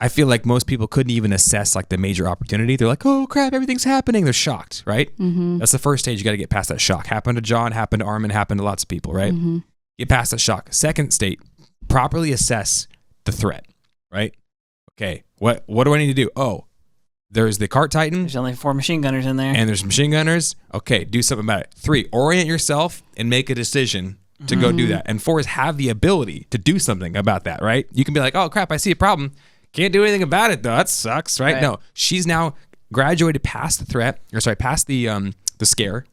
I feel like most people couldn't even assess like the major opportunity. They're like, "Oh crap, everything's happening." They're shocked, right? Mm-hmm. That's the first stage. You got to get past that shock. Happened to John, happened to Armin, happened to lots of people, right? Mm-hmm. Get past that shock. Second state, properly assess the threat. Right? Okay. What do I need to do? Oh, there's the Cart Titan. There's only 4 machine gunners in there. And there's machine gunners. Okay, do something about it. 3, orient yourself and make a decision to go do that. And 4 is have the ability to do something about that, right? You can be like, oh crap, I see a problem. Can't do anything about it though. That sucks, right? No. She's now graduated past the threat, past the scare,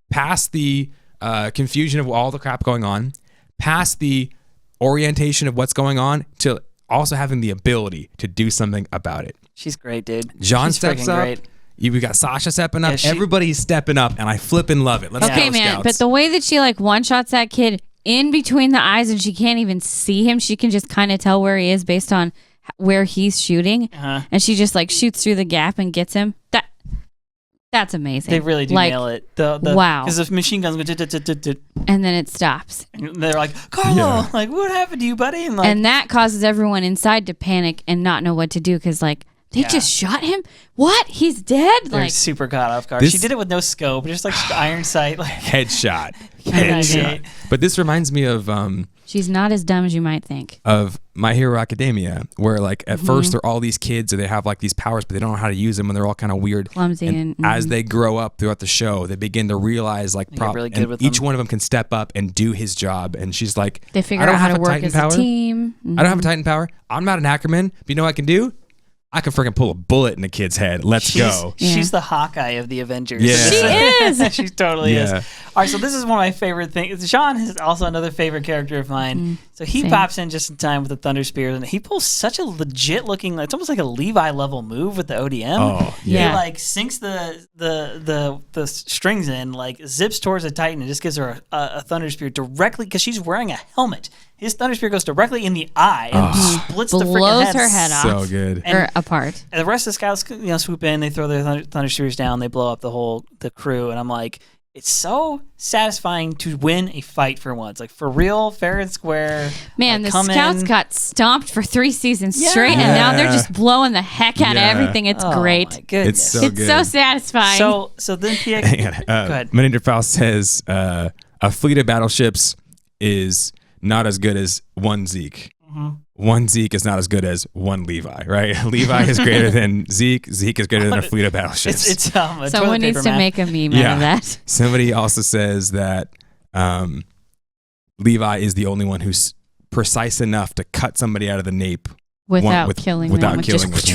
past the confusion of all the crap going on, past the orientation of what's going on to also having the ability to do something about it. She's great, dude. John steps up. Great. We got Sasha stepping up. Everybody's stepping up, and I flipping love it. Let's go, man. Scouts. But the way that she like one-shots that kid in between the eyes and she can't even see him, she can just kind of tell where he is based on where he's shooting. And she just like shoots through the gap and gets him. That's amazing. They really do nail it. Wow. Because the machine guns go and then it stops. And they're like, Carlo, like, what happened to you, buddy? And that causes everyone inside to panic and not know what to do because, like, they just shot him? What? He's dead? They're super caught off guard. She did it with no scope, just like iron sight. Like, headshot. But this reminds me of... she's not as dumb as you might think. Of My Hero Academia, where like at first they're all these kids and they have like these powers, but they don't know how to use them and they're all kind of weird. Clumsy. And as they grow up throughout the show, they begin to realize like really good with each one of them can step up and do his job. And she's like, they figure out how to work as a team. I don't have a Titan power. I'm not an Ackerman, but you know what I can do? I can freaking pull a bullet in a kid's head. Let's go. She's the Hawkeye of the Avengers. Yeah. She is. She totally is. All right, so this is one of my favorite things. Sean is also another favorite character of mine. So he pops in just in time with the Thunder Spears, and he pulls such a legit looking, it's almost like a Levi level move with the ODM. Oh, yeah. He like sinks the strings in, like zips towards the Titan, and just gives her a Thunder Spear directly, because she's wearing a helmet. His Thunder Spear goes directly in the eye and splits the freaking head. Blows her head off. So good. Or apart. And the rest of the scouts, swoop in. They throw their Thunder Spears down. They blow up the crew. And I'm like, it's so satisfying to win a fight for once. Like, for real, fair and square. Man, the scouts got stomped for 3 seasons straight, and now they're just blowing the heck out of everything. It's great. My goodness. It's so good. It's so satisfying. So then Pieck... Go ahead. Manager Fowl says a fleet of battleships is not as good as one Zeke. One Zeke is not as good as one Levi, right? Levi is greater than Zeke. Zeke is greater than a fleet of battleships. It's someone needs to make a meme out of that. Somebody also says that Levi is the only one who's precise enough to cut somebody out of the nape without killing with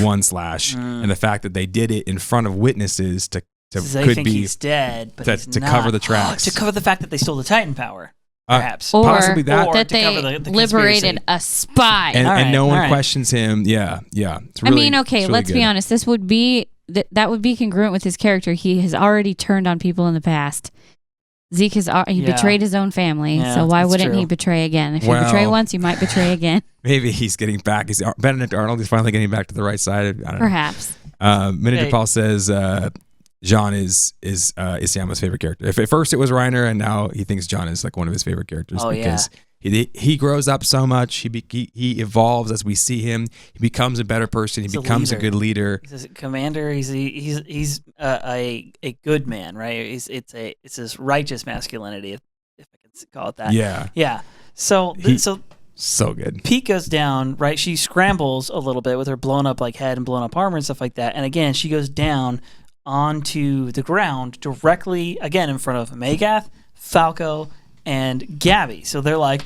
one slash. And the fact that they did it in front of witnesses he's dead, but to cover the tracks, to cover the fact that they stole the Titan power. Perhaps. Or possibly that. Or that they liberated a spy. And no one questions him. Yeah. It's really, let's be honest. This would be that would be congruent with his character. He has already turned on people in the past. Zeke betrayed his own family, so why wouldn't he betray again? If you betray once, you might betray again. Maybe he's getting back. Benedict Arnold is finally getting back to the right side. I don't Perhaps. know. Manager Paul says John is Isiama's favorite character. If at first it was Reiner, and now he thinks John is like one of his favorite characters because He grows up so much. He evolves as we see him. He becomes a better person. He becomes a good leader. He's a commander. He's a good man, right? It's this righteous masculinity, if I can call it that. Yeah. So good. Pieck goes down, right? She scrambles a little bit with her blown up like head and blown up armor and stuff like that. And again, she goes down onto the ground directly again in front of Magath, Falco, and Gabi. So they're like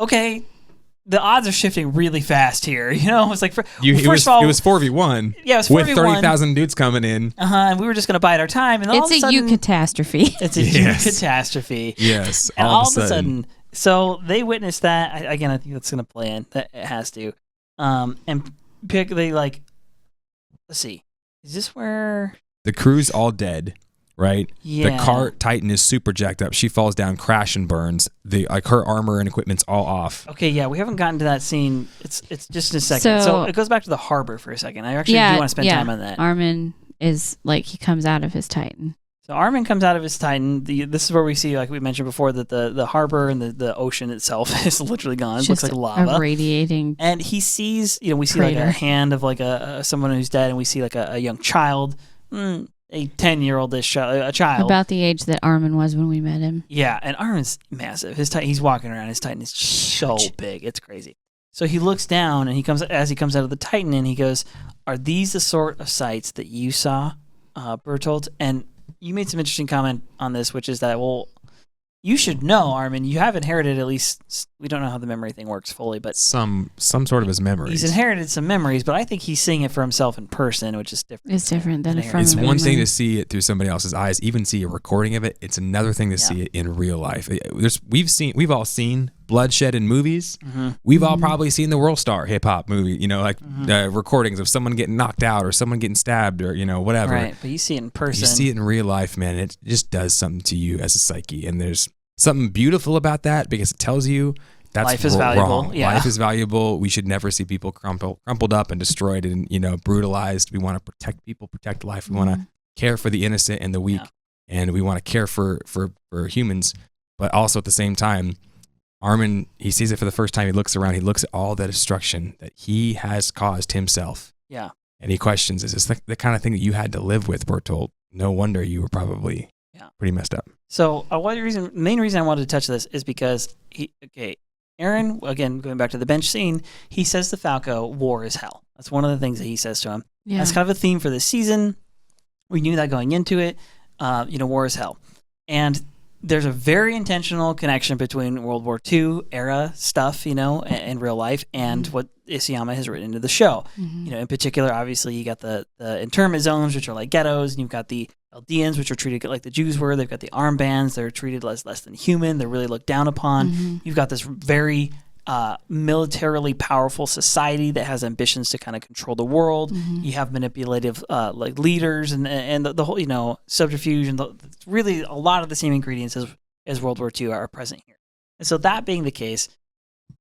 okay, the odds are shifting really fast here. You know, it's like it was 4v1. Yeah, it was 4v1 with 30,000 dudes coming in. And we were just going to bide our time. And it's a you catastrophe. It's a you catastrophe. Yes, and all of a sudden, so they witnessed that. Again, I think that's going to play in. That it has to. And Pieck, they like. Let's see. Is this where the crew's all dead? Right? Yeah. The cart Titan is super jacked up. She falls down, crash and burns. Her armor and equipment's all off. Okay, yeah, we haven't gotten to that scene. It's just in a second. So it goes back to the harbor for a second. I actually do want to spend time on that. Armin is he comes out of his Titan. So Armin comes out of his Titan. This is where we see, like we mentioned before, that the harbor and the ocean itself is literally gone. It looks like lava. A radiating. And he sees, we see like a hand of like someone who's dead, and we see like a young child. A 10-year-old-ish a child. About the age that Armin was when we met him. Yeah, and Armin's massive. His Titan, he's walking around. His Titan is so big. It's crazy. So he looks down, and he comes out of the Titan, and he goes, "Are these the sort of sights that you saw, Bertolt?" And you made some interesting comment on this, which is that, well, you should know, Armin. You have inherited at least. We don't know how the memory thing works fully, but some sort of his memories. He's inherited some memories, but I think he's seeing it for himself in person, which is different. It's different than from. It's one thing to see it through somebody else's eyes, even see a recording of it. It's another thing to see it in real life. We've all seen bloodshed in movies. Mm-hmm. We've all probably seen the World Star hip hop movie. Recordings of someone getting knocked out or someone getting stabbed or whatever. Right, but you see it in person. You see it in real life, man. It just does something to you as a psyche, and there's something beautiful about that because it tells you that's life is valuable. Wrong. Yeah. Life is valuable. We should never see people crumpled up and destroyed and brutalized. We want to protect people, protect life. We want to care for the innocent and the weak, and we want to care for humans. But also at the same time, Armin, he sees it for the first time. He looks around. He looks at all the destruction that he has caused himself. Yeah, and he questions: is this the kind of thing that you had to live with, Bertolt? No wonder you were probably pretty messed up. So main reason I wanted to touch this is because Eren, again, going back to the bench scene, he says to Falco, war is hell. That's one of the things that he says to him. Yeah. That's kind of a theme for this season. We knew that going into it. War is hell. And there's a very intentional connection between World War II era stuff, in real life, and what Isayama has written into the show. Mm-hmm. In particular, obviously, you got the internment zones, which are like ghettos, and you've got the Eldians, which are treated like the Jews were. They've got the armbands. They're treated less than human. They're really looked down upon. Mm-hmm. You've got this very militarily powerful society that has ambitions to kind of control the world. Mm-hmm. You have manipulative like leaders and the whole subterfuge and really a lot of the same ingredients as World War II are present here. And so that being the case,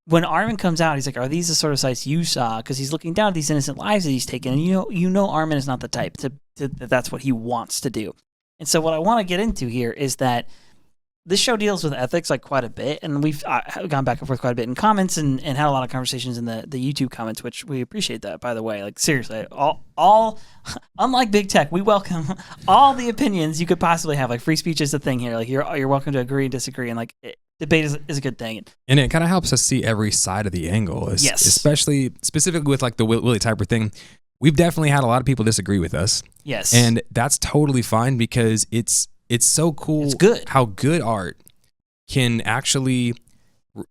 when Armin comes out, he's like, "Are these the sort of sights you saw?" Because he's looking down at these innocent lives that he's taken, and you know Armin is not the type to that's what he wants to do. And so what I want to get into here is that this show deals with ethics like quite a bit, and we've gone back and forth quite a bit in comments and had a lot of conversations in the YouTube comments, which we appreciate that, by the way. Like, seriously, all unlike big tech, we welcome all the opinions you could possibly have. Like, free speech is a thing here. Like, you're welcome to agree and disagree, and like debate is a good thing. And it kind of helps us see every side of the angle. Yes, specifically with like the Willie Tybur thing. We've definitely had a lot of people disagree with us. Yes, and that's totally fine because it's so cool. It's good how good art can actually.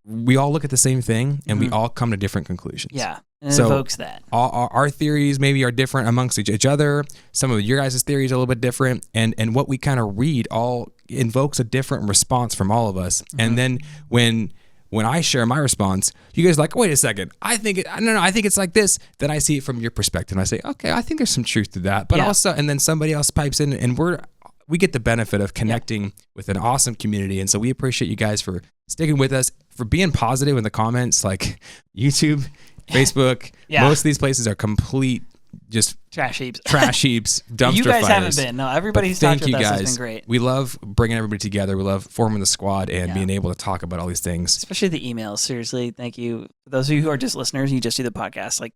We all look at the same thing and we all come to different conclusions. Yeah, and it evokes that. Our theories maybe are different amongst each other. Some of your guys' theories are a little bit different, and what we kind of read all invokes a different response from all of us. Mm-hmm. And then when I share my response, you guys are like, wait a second, I think it's like this. Then I see it from your perspective, and I say, okay, I think there's some truth to that. But also, and then somebody else pipes in, and we get the benefit of connecting with an awesome community. And so we appreciate you guys for sticking with us, for being positive in the comments, like YouTube, Facebook. Most of these places are complete just trash heaps, dumpster You guys fires. haven't been. No, everybody who's talked about this has been great. We love bringing everybody together. We love forming the squad and being able to talk about all these things. Especially the emails. Seriously, thank you. For those of you who are just listeners, you just do the podcast. Like,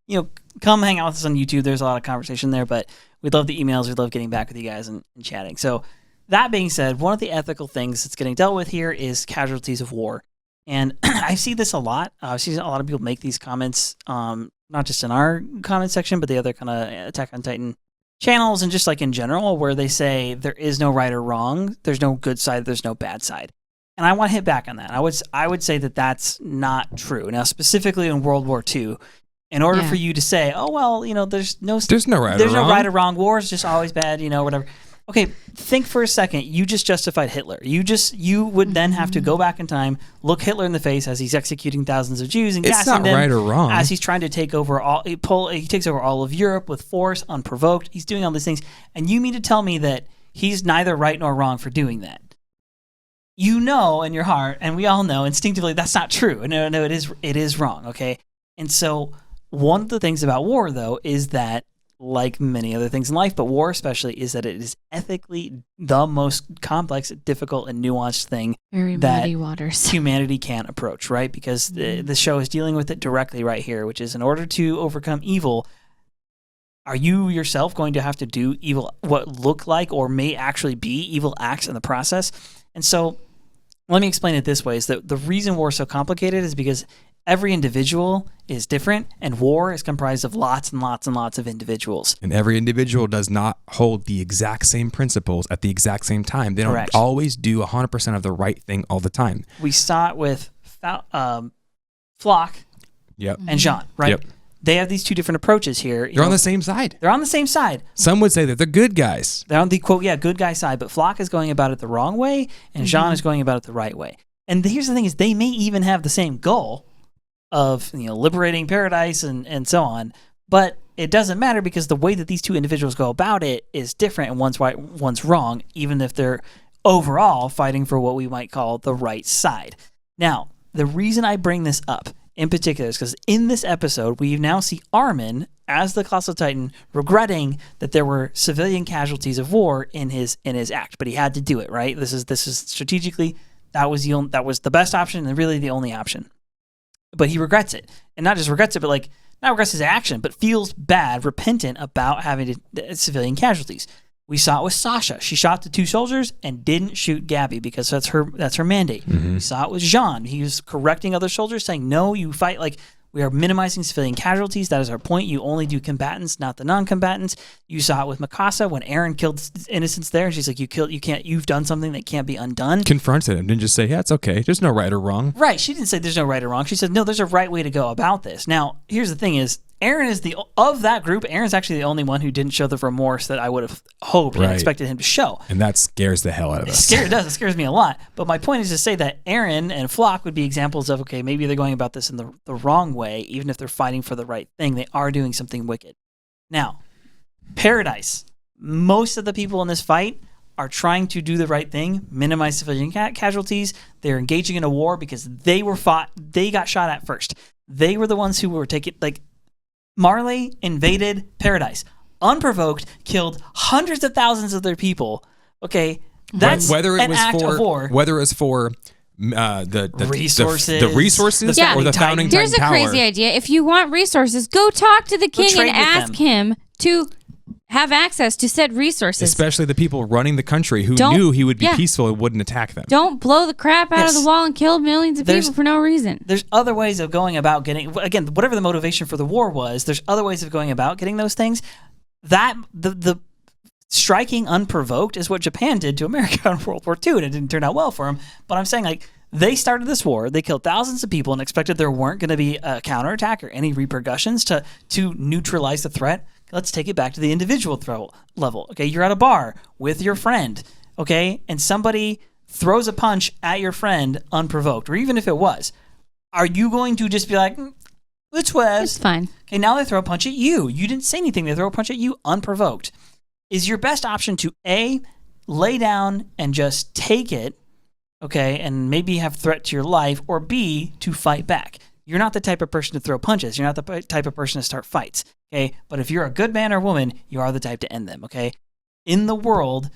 come hang out with us on YouTube. There's a lot of conversation there, but we love the emails. We love getting back with you guys and chatting. So that being said, one of the ethical things that's getting dealt with here is casualties of war. And I see this a lot. I've seen a lot of people make these comments, not just in our comment section, but the other kind of Attack on Titan channels and just like in general, where they say there is no right or wrong. There's no good side. There's no bad side. And I want to hit back on that. I would say that that's not true. Now, specifically in World War II, in order for you to say, oh, well, there's no right or wrong. War is just always bad, whatever. Okay, think for a second. You just justified Hitler. You would then have to go back in time, look Hitler in the face as he's executing thousands of Jews and gassing them. It's not right or wrong. As he's trying to take over he takes over all of Europe with force, unprovoked. He's doing all these things. And you mean to tell me that he's neither right nor wrong for doing that? You know in your heart, and we all know instinctively that's not true. No, it is wrong, okay? And so one of the things about war, though, is that like many other things in life, but war especially, is that it is ethically the most complex, difficult, and nuanced thing that humanity can't approach, right? Because the show is dealing with it directly right here, which is in order to overcome evil, are you yourself going to have to do evil, what look like or may actually be evil acts in the process? And so let me explain it this way, is that the reason war is so complicated is because every individual is different, and war is comprised of lots and lots and lots of individuals. And every individual does not hold the exact same principles at the exact same time. They don't always do 100% of the right thing all the time. We saw it with Flock and Jean, right? Yep. They have these two different approaches here. They're on the same side. They're on the same side. Some would say that they're good guys. They're on the, quote, good guy side, but Flock is going about it the wrong way, and Jean is going about it the right way. And here's the thing is they may even have the same goal of liberating Paradise and so on, but it doesn't matter because the way that these two individuals go about it is different, and one's right, one's wrong, even if they're overall fighting for what we might call the right side. Now, the reason I bring this up in particular is because in this episode, we now see Armin as the Colossal Titan regretting that there were civilian casualties of war in his act, but he had to do it, right? This is strategically that was the best option and really the only option. But he regrets it. And not just regrets it, but not regrets his action, but feels bad, repentant about having civilian casualties. We saw it with Sasha. She shot the two soldiers and didn't shoot Gabi because that's her mandate. Mm-hmm. We saw it with Jean. He was correcting other soldiers, saying, no, you fight we are minimizing civilian casualties. That is our point. You only do combatants, not the non-combatants. You saw it with Mikasa when Eren killed innocents there. She's like, you've done something that can't be undone. Confronted him. Didn't just say, yeah, it's okay. There's no right or wrong. Right. She didn't say there's no right or wrong. She said, no, there's a right way to go about this. Now, here's the thing is, Eren is of that group, Eren's actually the only one who didn't show the remorse that I would have hoped and expected him to show. And that scares the hell out of us. It does. It scares me a lot. But my point is to say that Eren and Flock would be examples of, okay, maybe they're going about this in the wrong way, even if they're fighting for the right thing. They are doing something wicked. Now, Paradise. Most of the people in this fight are trying to do the right thing, minimize civilian casualties. They're engaging in a war because they got shot at first. They were the ones who were taking, Marley invaded Paradise, unprovoked, killed hundreds of thousands of their people. Okay, that's an act of war. Whether it's for the resources, the resources, or the founding Here's Titan a crazy idea. If you want resources, go talk to the king and ask him to have access to said resources. Especially the people running the country who knew he would be peaceful and wouldn't attack them. Don't blow the crap out of the wall and kill millions of people for no reason. There's other ways of going about getting, again, whatever the motivation for the war was, there's other ways of going about getting those things. That the striking unprovoked is what Japan did to America in World War II, and it didn't turn out well for them. But I'm saying, they started this war, they killed thousands of people and expected there weren't going to be a counterattack or any repercussions to neutralize the threat. Let's take it back to the individual level. Okay, you're at a bar with your friend, okay, and somebody throws a punch at your friend unprovoked, or even if it was, are you going to just be like, it's fine. Okay, now they throw a punch at you. You didn't say anything. They throw a punch at you unprovoked. Is your best option to A, lay down and just take it, okay, and maybe have threat to your life, or B, to fight back? you're not the type of person to throw punches. You're not the type of person to start fights. Okay, but if you're a good man or woman, you are the type to end them. Okay, in the world,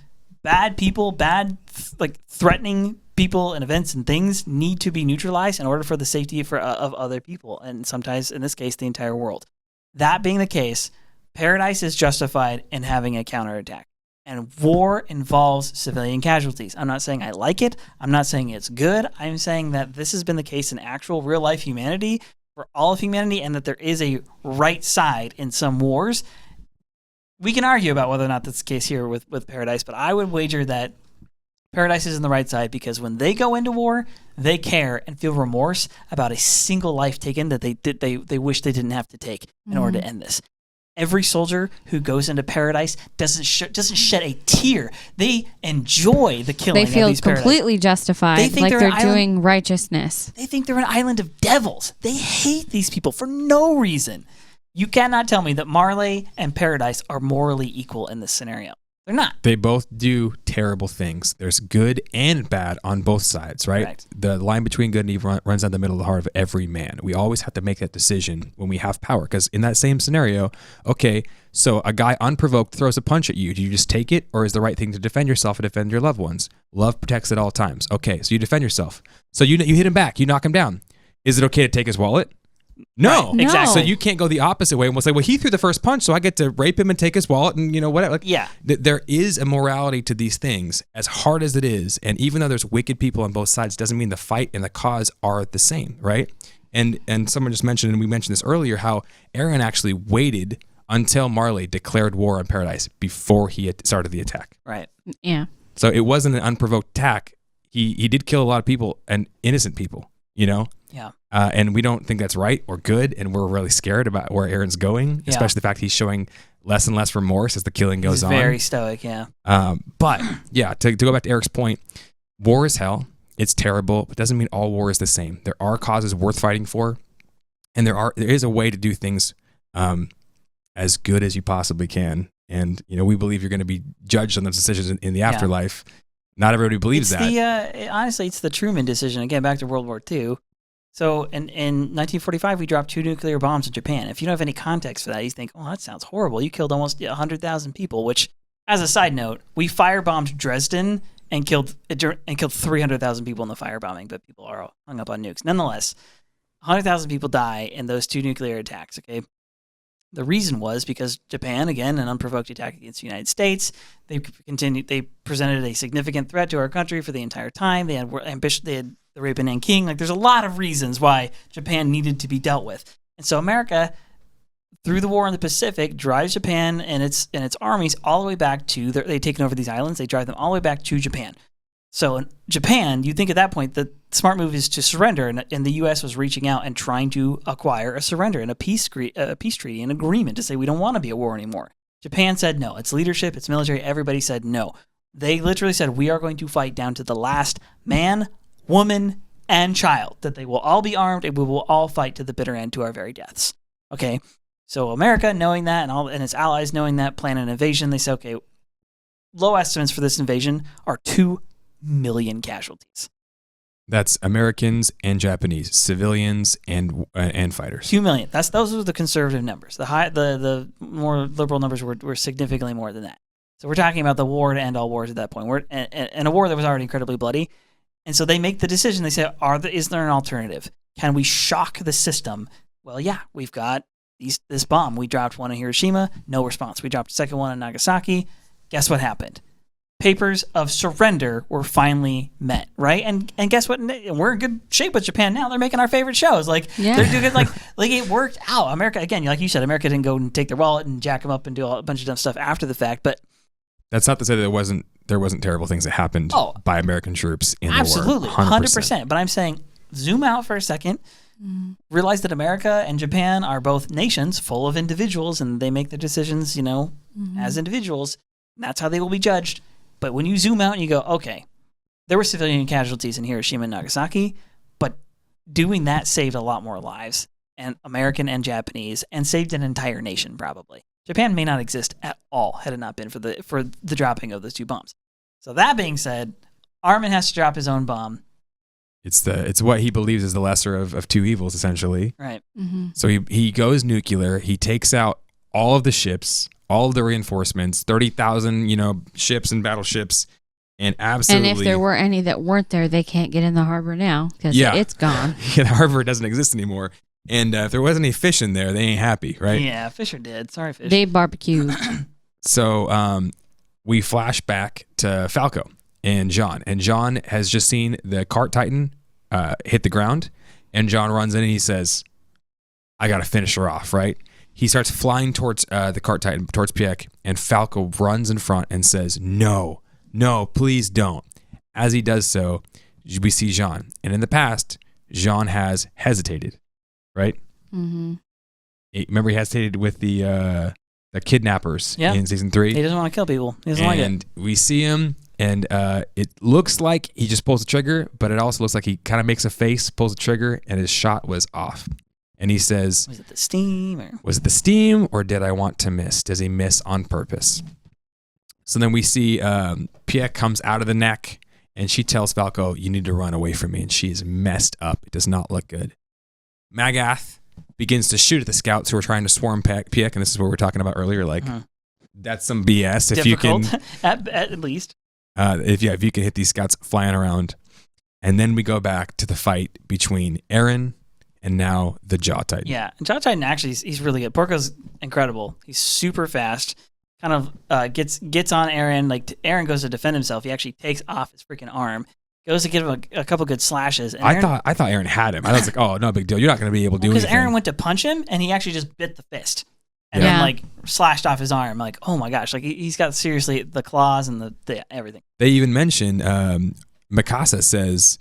bad people, threatening people and events and things need to be neutralized in order for the safety of other people, and sometimes, in this case, the entire world. That being the case, Paradis is justified in having a counterattack. And war involves civilian casualties. I'm not saying I like it. I'm not saying it's good. I'm saying that this has been the case in actual real-life humanity for all of humanity, and that there is a right side in some wars. We can argue about whether or not that's the case here with Paradis, but I would wager that Paradis is in the right side, because when they go into war, they care and feel remorse about a single life taken that they wish they didn't have to take in order to end this. Every soldier who goes into Paradis doesn't shed a tear. They enjoy the killing of these Paradis. They feel completely justified, they think like they're doing righteousness. They think they're an island of devils. They hate these people for no reason. You cannot tell me that Marley and Paradis are morally equal in this scenario. They're not. They both do terrible things. There's good and bad on both sides, right? Correct. The line between good and evil runs down the middle of the heart of every man. We always have to make that decision when we have power, because in that same scenario, okay, so a guy unprovoked throws a punch at you. Do you just take it, or is the right thing to defend yourself and defend your loved ones? Love protects at all times. Okay, so you defend yourself. So you hit him back. You knock him down. Is it okay to take his wallet? No. Right, exactly. So you can't go the opposite way and we'll say, well, he threw the first punch, so I get to rape him and take his wallet and, whatever. Like, yeah. There is a morality to these things, as hard as it is. And even though there's wicked people on both sides, doesn't mean the fight and the cause are the same, right? And someone just mentioned, and we mentioned this earlier, how Eren actually waited until Marley declared war on Paradis before he had started the attack. Right. Yeah. So it wasn't an unprovoked attack. He did kill a lot of people, and innocent people, Yeah. And we don't think that's right or good, and we're really scared about where Eren's going, especially the fact he's showing less and less remorse as the killing goes on. Very stoic, yeah. But yeah, to go back to Eric's point, war is hell. It's terrible, but it doesn't mean all war is the same. There are causes worth fighting for, and there is a way to do things as good as you possibly can. And we believe you're going to be judged on those decisions in the afterlife. Not everybody believes that. Honestly, it's the Truman decision. Again, back to World War II. So in 1945, we dropped 2 nuclear bombs in Japan. If you don't have any context for that, you think, oh, that sounds horrible. You killed almost 100,000 people, which, as a side note, we firebombed Dresden and killed 300,000 people in the firebombing, but people are all hung up on nukes. Nonetheless, 100,000 people die in those 2 nuclear attacks, okay? The reason was because Japan, again, an unprovoked attack against the United States, they presented a significant threat to our country for the entire time. They had ambition. They had the rape of Nanking. Like, there's a lot of reasons why Japan needed to be dealt with. And so America, through the war in the Pacific, drives Japan and its armies all the way back to they've taken over these islands. They drive them all the way back to Japan. So in Japan, you think at that point the smart move is to surrender, and the U.S. was reaching out and trying to acquire a surrender and a peace treaty, an agreement to say we don't want to be at war anymore. Japan said no. Its leadership, its military, everybody said no. They literally said, we are going to fight down to the last man, woman, and child, that they will all be armed and we will all fight to the bitter end, to our very deaths. Okay, so America, knowing that, and its allies knowing that, plan an invasion. They say, okay, low estimates for this invasion are 2 million casualties. That's Americans and Japanese, civilians and fighters. 2 million. Those were the conservative numbers. The more liberal numbers were significantly more than that. So we're talking about the war to end all wars at that point. And a war that was already incredibly bloody. And so they make the decision. They say, is there an alternative? Can we shock the system? Well, yeah, we've got this bomb. We dropped one in Hiroshima, no response. We dropped a second one in Nagasaki. Guess what happened? Papers of surrender were finally met, right? And guess what? We're in good shape with Japan now. They're making our favorite shows. They're doing it like it worked out. America, again, like you said, America didn't go and take their wallet and jack them up and do a bunch of dumb stuff after the fact. But that's not to say that there wasn't terrible things that happened by American troops in the war. Absolutely, 100%. But I'm saying, zoom out for a second. Realize that America and Japan are both nations full of individuals, and they make their decisions, as individuals. And that's how they will be judged. But when you zoom out and you go, okay, there were civilian casualties in Hiroshima and Nagasaki, but doing that saved a lot more lives, and American and Japanese, and saved an entire nation probably. Japan may not exist at all had it not been for the dropping of those 2 bombs. So that being said, Armin has to drop his own bomb. It's what he believes is the lesser of two evils, essentially. Right. Mm-hmm. So he goes nuclear. He takes out all of the ships, all of the reinforcements, 30,000 ships and battleships, and absolutely. And if there were any that weren't there, they can't get in the harbor now because it's gone. The harbor doesn't exist anymore. And if there wasn't any fish in there, they ain't happy, right? Yeah, fish are dead. Sorry, fish. They barbecued. So we flash back to Falco and John. And John has just seen the cart Titan hit the ground. And John runs in and he says, I got to finish her off, right? He starts flying towards the cart Titan, towards Pieck. And Falco runs in front and says, no, please don't. As he does so, we see Jean. And in the past, Jean has hesitated, right? Mm-hmm. Remember he hesitated with the kidnappers in season 3? He doesn't want to kill people. He doesn't like it. And we see him, and it looks like he just pulls the trigger, but it also looks like he kind of makes a face, pulls the trigger, and his shot was off. And he says, Was it the steam? Or did I want to miss? Does he miss on purpose? So then we see Pieck comes out of the neck, and she tells Falco, you need to run away from me. And she is messed up. It does not look good. Magath begins to shoot at the scouts who are trying to swarm Pieck, and this is what we were talking about earlier. Like, that's some BS. If Difficult, you can, at least. if you can hit these scouts flying around. And then we go back to the fight between Eren and now the Jaw Titan. Yeah, and Jaw Titan actually, he's really good. Porco's incredible. He's super fast. Kind of gets on Eren. Like, Eren goes to defend himself. He actually takes off his freaking arm. Goes to give him a couple good slashes. And I thought Eren had him. I was like, oh, no big deal. You're not going to be able to do anything. Because Eren went to punch him, and he actually just bit the fist. And then, like, slashed off his arm. Like, oh my gosh. Like, he's got seriously the claws and the everything. They even mention, Mikasa says,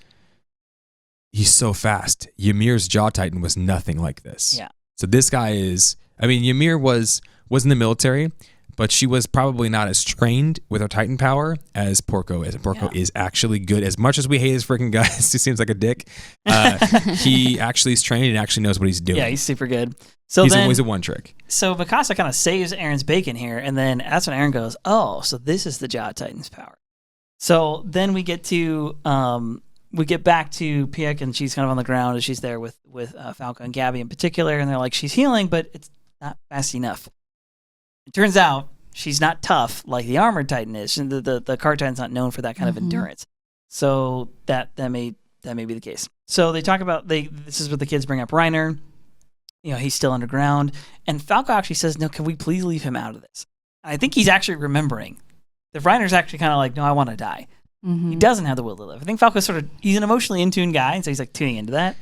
he's so fast. Ymir's Jaw Titan was nothing like this. Yeah. So this guy is, Ymir was in the military, but she was probably not as trained with her Titan power as Porco is. And Porco is actually good. As much as we hate his freaking guys, he seems like a dick. He actually is trained and actually knows what he's doing. Yeah, he's super good. So he's a one trick. So Mikasa kind of saves Eren's bacon here, and then that's when Eren goes, oh, so this is the Jaw Titan's power. So then we get back to Pieck, and she's kind of on the ground, and she's there with Falco and Gabi in particular, and they're like, she's healing, but it's not fast enough. It turns out she's not tough like the armored Titan is. The cart Titan's not known for that kind of endurance. So that may be the case. So they talk about this is what the kids bring up Reiner. He's still underground, and Falco actually says, "No, can we please leave him out of this?" I think he's actually remembering that Reiner's actually kind of like, "No, I want to die." He doesn't have the will to live. I think Falco's he's an emotionally in tune guy, and so he's like tuning into that.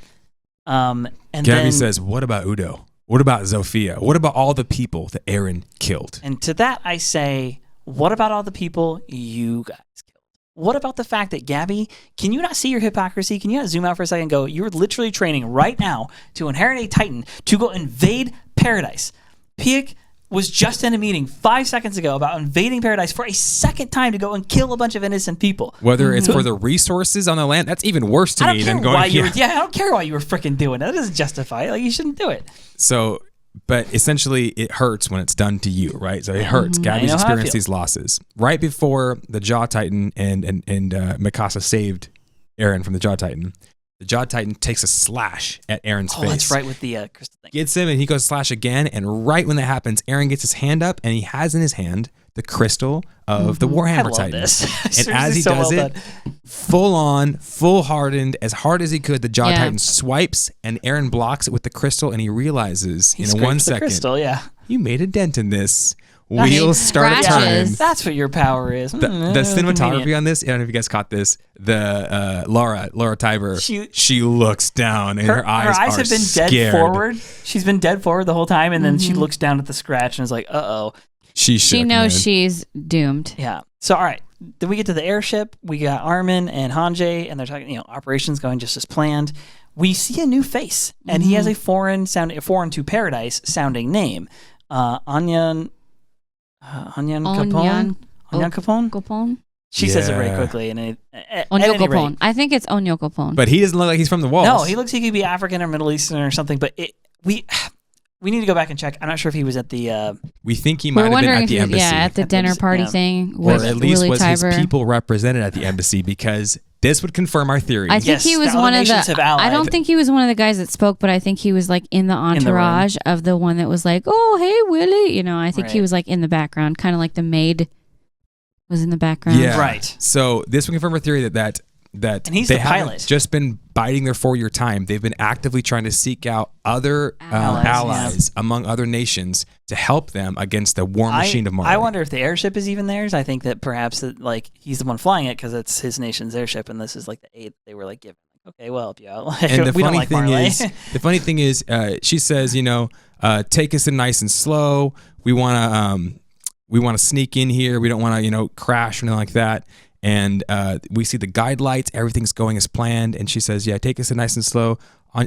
And Gabi says, "What about Udo? What about Zofia? What about all the people that Eren killed?" And to that I say, what about all the people you guys killed? What about the fact that, Gabi, can you not see your hypocrisy? Can you not zoom out for a second and go, you're literally training right now to inherit a Titan to go invade Paradise. Pieck was just in a meeting 5 seconds ago about invading Paradise for a second time to go and kill a bunch of innocent people. Whether it's for the resources on the land, that's even worse to me than going. I don't care why you were freaking doing it. That doesn't justify it. Like, you shouldn't do it. So, but essentially, it hurts when it's done to you, right? So it hurts. Gabi's experienced these losses right before the Jaw Titan and Mikasa saved Eren from the Jaw Titan. The Jaw Titan takes a slash at Eren's face. Oh, that's right, with the crystal thing. Gets him, and he goes slash again. And right when that happens, Eren gets his hand up, and he has in his hand the crystal of the Warhammer Titan. And as he does it, full on, full hardened, as hard as he could, the Jaw Titan swipes, and Eren blocks it with the crystal, and he realizes in 1 second, crystal, you made a dent in this. Wheels start turning. That's what your power is. The cinematography on this, I don't know if you guys caught this. The Lara Tybur, she looks down and her eyes have been scared. Dead forward. She's been dead forward the whole time, and then she looks down at the scratch and is like, "Uh-oh." She knows she's doomed. Yeah. So all right, then we get to the airship. We got Armin and Hange, and they're talking, operations going just as planned. We see a new face, and he has a foreign to Paradise sounding name, Onion Capone. She says it very quickly. Onyokopon. I think it's Onyokopon. But he doesn't look like he's from the walls. No, he looks like he could be African or Middle Eastern or something. But we need to go back and check. I'm not sure if he was at the. We think he might have been at the embassy. Yeah, at the dinner party thing. Or With at least Willie was Tybur. his people represented at the embassy, because this would confirm our theory. I think Yes, he was the one other of nations have the. allied. I don't think he was one of the guys that spoke, but I think he was like in the entourage of the one that was like, "Oh, hey, Willie." You know, I think he was like in the background, kind of like the maid was in the background. Yeah. Right. So this would confirm our theory that And he's they the haven't pilot. just been biding their 4-year time. They've been actively trying to seek out other allies among other nations to help them against the war machine of Marley. I wonder if the airship is even theirs. I think that perhaps that like he's the one flying it because it's his nation's airship, and this is like the aid they were like giving. Okay, we'll help you out. Like, And the we don't funny like thing Marley. is, she says, take us in nice and slow. We want to sneak in here. We don't want to, crash or anything like that. And we see the guide lights. Everything's going as planned. And she says, yeah, take us in nice and slow.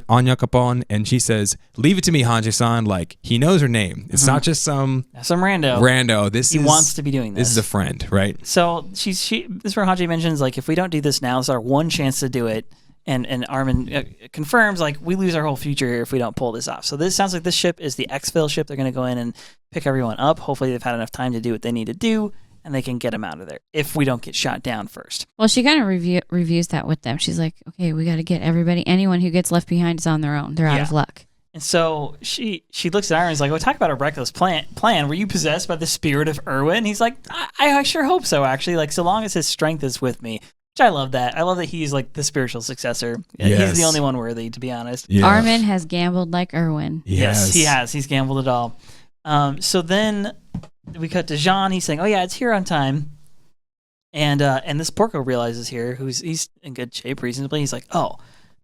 Anya Capon. And she says, leave it to me, Hange-san. Like, he knows her name. It's not just some rando. He wants to be doing this. This is a friend, right? So this is where Hange mentions, like, if we don't do this now, it's our one chance to do it. And Armin confirms, like, we lose our whole future here if we don't pull this off. So this sounds like this ship is the exfil ship. They're going to go in and pick everyone up. Hopefully they've had enough time to do what they need to do, and they can get them out of there if we don't get shot down first. Well, she kind of reviews that with them. She's like, okay, we got to get everybody. Anyone who gets left behind is on their own. They're out of luck. And so she looks at Armin and is like, oh, talk about a reckless plan. Were you possessed by the spirit of Erwin? He's like, I sure hope so, actually. Like, so long as his strength is with me. Which I love that. I love that he's like the spiritual successor. Yes. He's the only one worthy, to be honest. Yeah. Armin has gambled like Erwin. Yes, he has. He's gambled it all. So then we cut to Jean. He's saying, oh, yeah, it's here on time. And this Porco realizes here, he's in good shape reasonably. He's like, oh,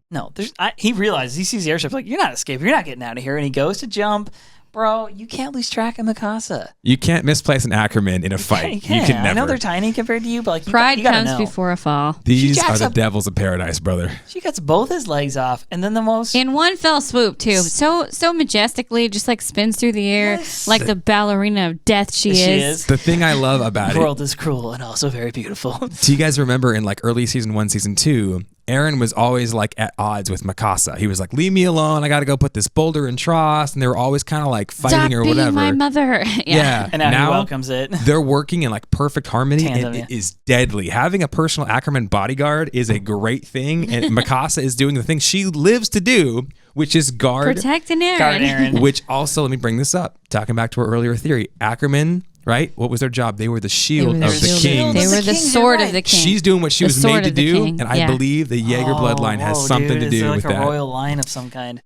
no. He realizes, he sees the airship, like, you're not escaping. You're not getting out of here. And he goes to jump. Bro, you can't lose track of Mikasa. You can't misplace an Ackerman in a fight. You can never. I know they're tiny compared to you, but like Pride you gotta comes know. before a fall. These are the devils of paradise, brother. She cuts both his legs off, and then the most In one fell swoop, too. So majestically, just like spins through the air like the ballerina of death she is. The thing I love about the world is cruel and also very beautiful. Do you guys remember in like early season 1, season 2, Eren was always like at odds with Mikasa. He was like, leave me alone. I got to go put this boulder in Tross. And they were always kind of like fighting Stop or being whatever. my mother. Yeah. And now he welcomes it. They're working in like perfect harmony. Tandem, It is deadly. Having a personal Ackerman bodyguard is a great thing. And Mikasa is doing the thing she lives to do, which is Protecting Eren. Guard Eren. Which also, let me bring this up. Talking back to our earlier theory, Ackerman, right? What was their job? They were the shield of the king. They were the sword of the king. She's doing what she was made to do, and I believe the Jaeger bloodline has something to do with that. Like a royal line of some kind.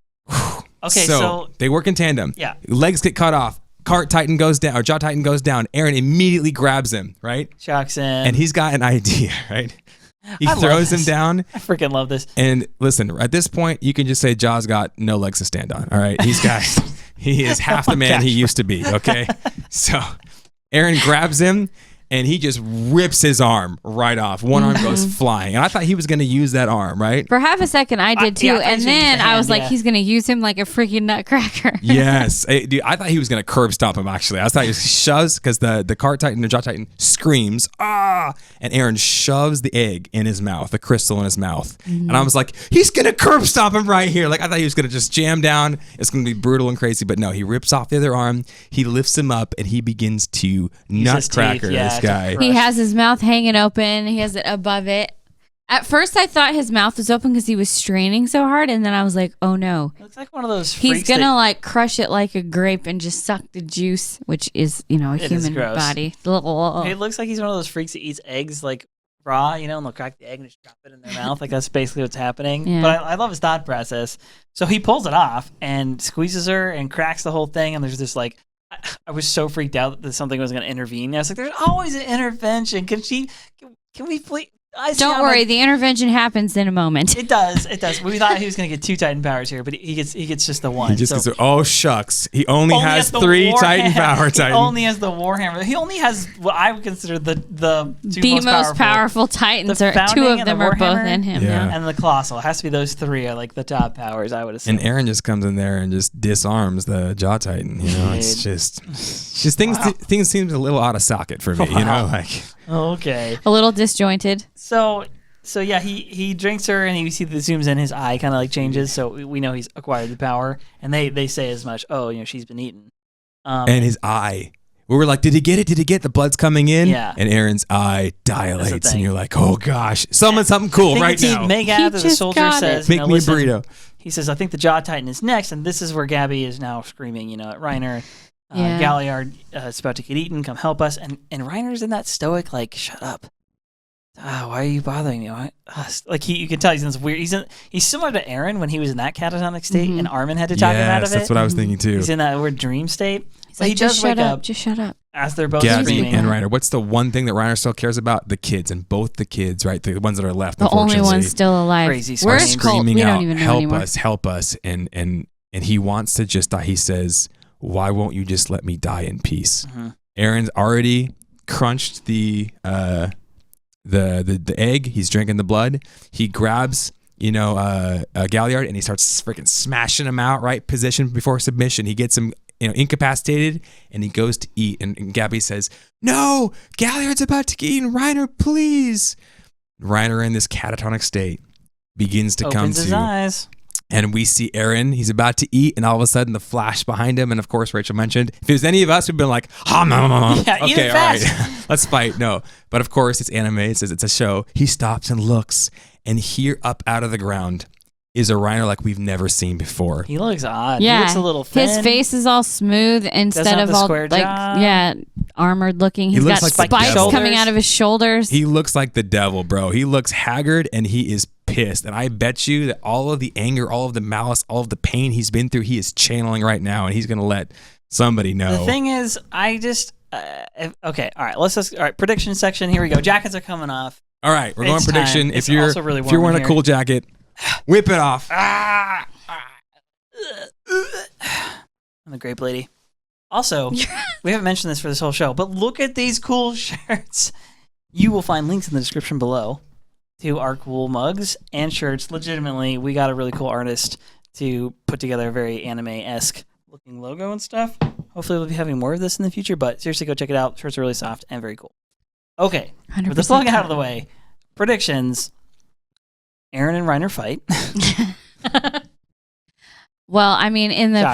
Okay, so they work in tandem. Yeah. Legs get cut off. Jaw Titan goes down. Eren immediately grabs him, right? Shocks him. And he's got an idea, right? He throws him down. I freaking love this. And listen, at this point, you can just say Jaw's got no legs to stand on. All right, he is half the man he used to be. Okay, so Eren grabs him and he just rips his arm right off. One arm goes flying. And I thought he was going to use that arm, right? For half a second, I did too. Yeah, and then I was like, he's going to use him like a freaking nutcracker. Yes. Dude, I thought he was going to curb stomp him, actually. I thought he was shoves, because the Titan, the Jaw Titan, screams, ah! And Eren shoves the egg in his mouth, the crystal in his mouth. And I was like, he's going to curb stomp him right here. Like, I thought he was going to just jam down. It's going to be brutal and crazy. But no, he rips off the other arm. He lifts him up, and he begins to nutcracker this guy. He has his mouth hanging open. He has it above it. At first, I thought his mouth was open because he was straining so hard, and then I was like, "Oh no!" It's like one of those. He's gonna like crush it like a grape and just suck the juice, which is a human body. It looks like he's one of those freaks that eats eggs like raw, and they'll crack the egg and just drop it in their mouth. Like that's basically what's happening. Yeah. But I love his thought process. So he pulls it off and squeezes her and cracks the whole thing, and there's this like. I was so freaked out that something was going to intervene. I was like, "There's always an intervention. Can we please?" Don't worry, the intervention happens in a moment. It does. We thought he was going to get 2 Titan powers here, but he gets just the one. He just gets, oh shucks, he only has 3 Titan power. He only has the Warhammer. He only has what I would consider the most powerful Titans. Two of them are both in him. Yeah. And the Colossal. It has to be those 3 are like the top powers, I would assume. And Eren just comes in there and just disarms the Jaw Titan. It's just things seem a little out of socket for me. Wow. Okay. A little disjointed. So So yeah, he drinks her, and you see the zooms in, his eye kind of like changes, so we know he's acquired the power. And they say as much. Oh, she's been eaten. And his eye. We were like, did he get it? Did he get the blood's coming in? Yeah. And Aaron's eye dilates, and you're like, oh gosh, summon something cool right now. Magath, as a soldier, says, "Make me a burrito." He says, I think the Jaw Titan is next, and this is where Gabi is now screaming, at Reiner. Galliard is about to get eaten. Come help us. And Reiner's in that stoic, like, shut up. Why are you bothering me? Like you can tell he's in this weird. He's similar to Eren when he was in that catatonic state, and Armin had to talk him out of it. That's what I was thinking too. He's in that weird dream state. He's like, he does wake up. Just shut up. As they're both Gabi screaming. and Reiner. What's the one thing that Reiner still cares about? The kids, and both the kids, right? The ones that are left. The only ones still alive. Crazy We're screaming we out, don't even know "Help anymore. us! Help us!" And he wants to just die. He says, "Why won't you just let me die in peace?" Aaron's already crunched the egg. He's drinking the blood. He grabs Galliard, and he starts freaking smashing him out, right? Position before submission. He gets him incapacitated, and he goes to eat. And Gabi says, "No, Galliard's about to get eaten. Reiner, please." Reiner, in this catatonic state, begins to Opens his eyes. And we see Eren, he's about to eat, and all of a sudden the flash behind him, and of course Rachel mentioned, if it was any of us, we'd been like, yeah, eat it fast. All right, let's fight. No, but of course it's anime, it says it's a show. He stops and looks, and here up out of the ground is a Reiner like we've never seen before. He looks odd. Yeah. He looks a little thin. His face is all smooth instead of all armored looking. He's got like spikes coming out of his shoulders. He looks like the devil, bro. He looks haggard, and he is pissed. And I bet you that all of the anger, all of the malice, all of the pain he's been through, he is channeling right now, and he's going to let somebody know. The thing is, I just... okay, all right. Let's just... All right, prediction section. Here we go. Jackets are coming off. All right, we're going prediction. Time. If you're wearing a cool jacket, whip it off. I'm a grape lady. Also, we haven't mentioned this for this whole show, but look at these cool shirts. You will find links in the description below to our cool mugs and shirts. Legitimately, we got a really cool artist to put together a very anime-esque looking logo and stuff. Hopefully we'll be having more of this in the future, but seriously, go check it out. Shirts are really soft and very cool. Okay, with the plug out of the way, predictions. Eren and Reiner fight. Well, I mean, in the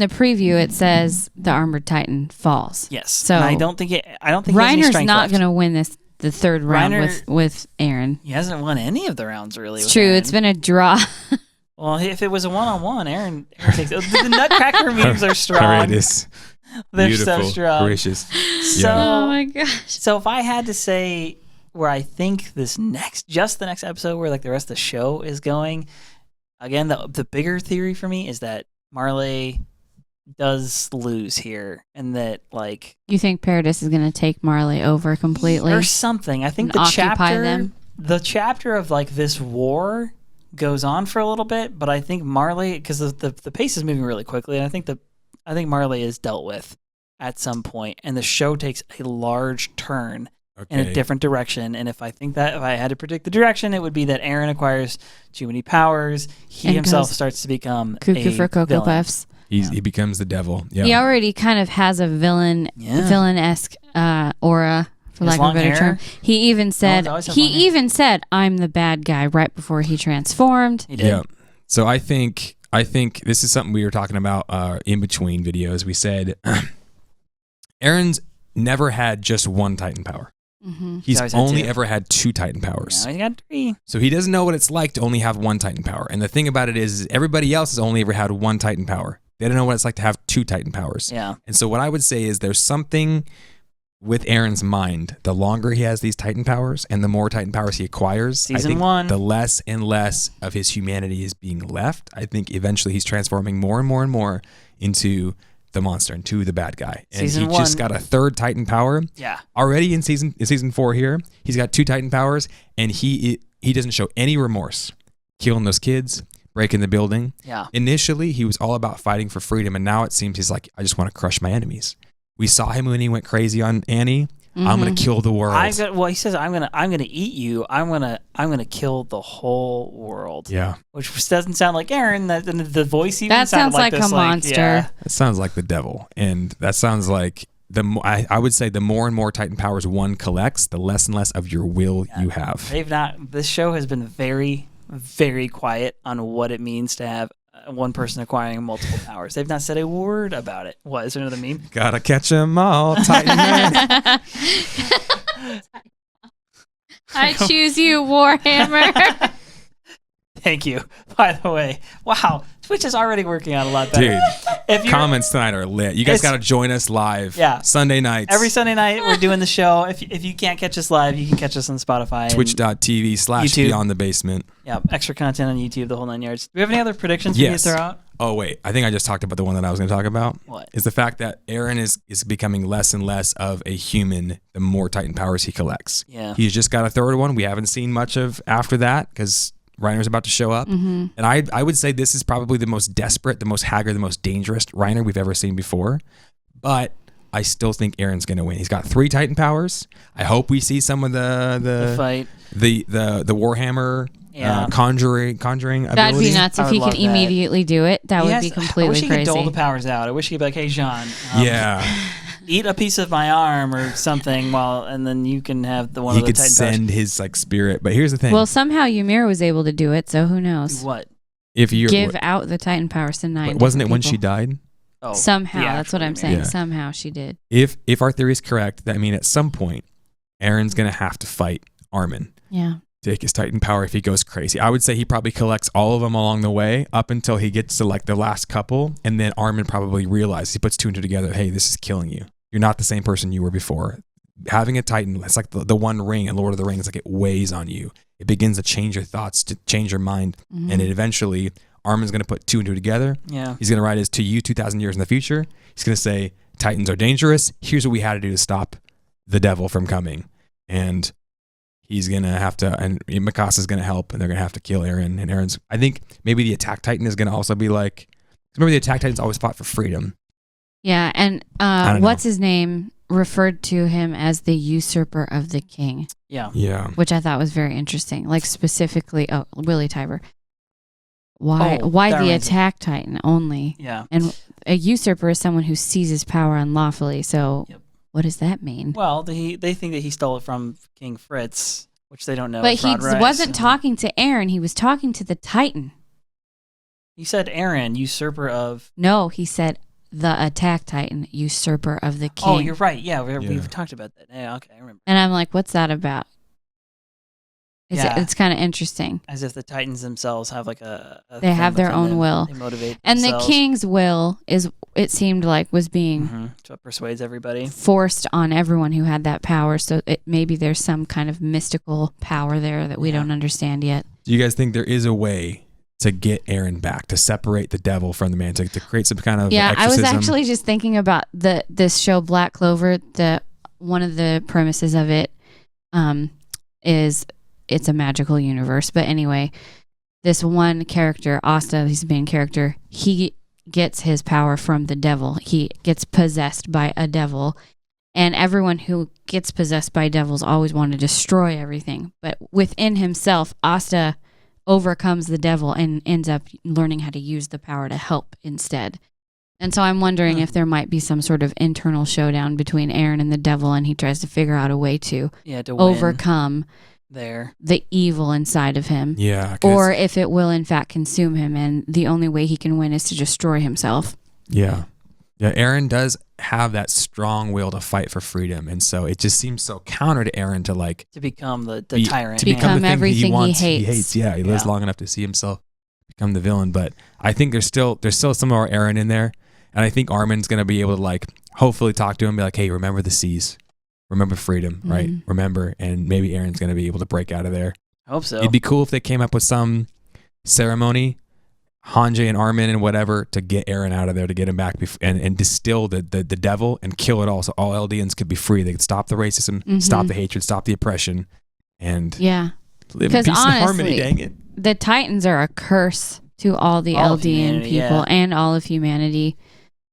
preview, it says the armored Titan falls. Yes. So and I don't think Reiner's not going to win the third round with Eren. He hasn't won any of the rounds really. It's true. Eren. It's been a draw. Well, if it was a one-on-one, Eren takes it. The Nutcracker memes are strong. They're beautiful, so strong. Gracious. So, oh my gosh. So if I had to say where I think the next episode, where like the rest of the show is going, again, the bigger theory for me is that Marley does lose here, and that like you think Paradis is going to take Marley over completely or something. I think the chapter of like this war goes on for a little bit, but I think Marley, because the pace is moving really quickly, and I think Marley is dealt with at some point, and the show takes a large turn in a different direction. And if I had to predict the direction, it would be that Eren acquires too many powers. He himself starts to become cuckoo for Cocoa villain. Puffs. He becomes the devil. Yeah. He already kind of has a villain-esque aura, for lack of a better term. He even said I'm the bad guy right before he transformed. He did. Yeah. So I think this is something we were talking about in between videos. We said Eren's never had just one Titan power. Mm-hmm. He's only ever had 2 Titan powers. Now he got 3. So he doesn't know what it's like to only have 1 Titan power. And the thing about it is everybody else has only ever had 1 Titan power. They don't know what it's like to have 2 Titan powers. Yeah. And so what I would say is there's something with Eren's mind. The longer he has these Titan powers and the more Titan powers he acquires, I think the less and less of his humanity is being left. I think eventually he's transforming more and more and more into the monster, into the bad guy. And just got a 3rd Titan power. Yeah. Already in season 4 here, he's got 2 Titan powers, and he doesn't show any remorse killing those kids, breaking the building. Yeah. Initially, he was all about fighting for freedom, and now it seems he's like, I just want to crush my enemies. We saw him when he went crazy on Annie. Mm-hmm. I'm gonna kill the world. He says, I'm gonna eat you. I'm gonna kill the whole world. Yeah. Which doesn't sound like Eren. The voice even sounds like a monster. That sounds like the devil, and that sounds like I would say the more and more Titan powers one collects, the less and less of your will you have. This show has been very, very quiet on what it means to have one person acquiring multiple powers. They've not said a word about it. What, is there another meme? Gotta catch 'em all, Titan Man. I choose you, Warhammer. Thank you. By the way, wow, Twitch is already working out a lot better. Dude, comments tonight are lit. You guys got to join us live. Yeah. Sunday nights. Every Sunday night, we're doing the show. If you can't catch us live, you can catch us on Spotify. Twitch.tv/beyondthebasement. Yeah, extra content on YouTube, the whole 9 yards. Do we have any other predictions we need to throw out? Oh, wait. I think I just talked about the one that I was going to talk about. What? Is the fact that Eren is becoming less and less of a human the more Titan powers he collects. Yeah. He's just got a third one. We haven't seen much of after that because Reiner's about to show up. Mm-hmm. And I would say this is probably the most desperate, the most haggard, the most dangerous Reiner we've ever seen before. But I still think Eren's going to win. He's got 3 Titan powers. I hope we see some of the fight. The Warhammer conjuring abilities. That'd be nuts if he could immediately do it. That would be completely I wish he could crazy. dole the powers out. I wish he'd be like, hey, Jean. Eat a piece of my arm or something, and then you can have the one of the Titan powers. He could send his spirit. But here's the thing. Well, somehow Ymir was able to do it, so who knows? What? If you give out the Titan powers to 9 wasn't it when people. she died? Oh, somehow, that's what I'm saying. Yeah. Somehow she did. If our theory is correct, that means at some point, Eren's gonna have to fight Armin. Yeah. Take his Titan power if he goes crazy. I would say he probably collects all of them along the way up until he gets to the last couple, and then Armin probably realizes, he puts 2 and 2 together, hey, this is killing you. You're not the same person you were before. Having a Titan, it's like the one ring in Lord of the Rings, it weighs on you. It begins to change your thoughts, to change your mind, and it eventually, Armin's going to put 2 and 2 together. Yeah. He's going to write his to you 2,000 years in the future. He's going to say, Titans are dangerous. Here's what we had to do to stop the devil from coming. And he's going to have to, and Mikasa's going to help, and they're going to have to kill Eren. And Eren's, I think maybe the Attack Titan is going to also be like, remember the Attack Titans always fought for freedom. Yeah, and what's his name referred to him as the usurper of the king. Yeah. Which I thought was very interesting. Like specifically, Willie Tybur. Why the Attack Titan only? Yeah. And a usurper is someone who seizes power unlawfully. So what does that mean? Well, they think that he stole it from King Fritz, which they don't know. But he wasn't talking to Eren. He was talking to the Titan. He said Eren, usurper of... No, he said the Attack Titan, usurper of the king. Oh, you're right. Yeah, we've talked about that. Yeah, okay, I remember. And I'm like, what's that about? It's kind of interesting. As if the Titans themselves have they have their own will. They motivate and themselves. The king's will it seemed like was being so it persuades everybody, forced on everyone who had that power. So maybe there's some kind of mystical power there that we don't understand yet. Do you guys think there is a way to get Eren back, to separate the devil from the man, to create some kind of exorcism? I was actually just thinking about this show Black Clover. One of the premises of it is it's a magical universe. But anyway, this one character, Asta, he's the main character, he gets his power from the devil. He gets possessed by a devil. And everyone who gets possessed by devils always want to destroy everything. But within himself, Asta overcomes the devil and ends up learning how to use the power to help instead. And so I'm wondering if there might be some sort of internal showdown between Eren and the devil, and he tries to figure out a way to overcome the evil inside of him. Yeah. Or if it will in fact consume him, and the only way he can win is to destroy himself. Yeah. Yeah, Eren does have that strong will to fight for freedom, and so it just seems so counter to Eren to become the tyrant, to become everything he hates. Yeah, he lives long enough to see himself become the villain. But I think there's still some more Eren in there, and I think Armin's gonna be able to hopefully talk to him, and be like, hey, remember the seas, remember freedom, right? Remember, and maybe Eren's gonna be able to break out of there. I hope so. It'd be cool if they came up with some ceremony, Hange and Armin and whatever, to get Eren out of there, to get him back and distill the devil and kill it all, so all Eldians could be free. They could stop the racism, stop the hatred, stop the oppression, and live in peace and harmony. Dang it! The Titans are a curse to all the Eldian people and all of humanity.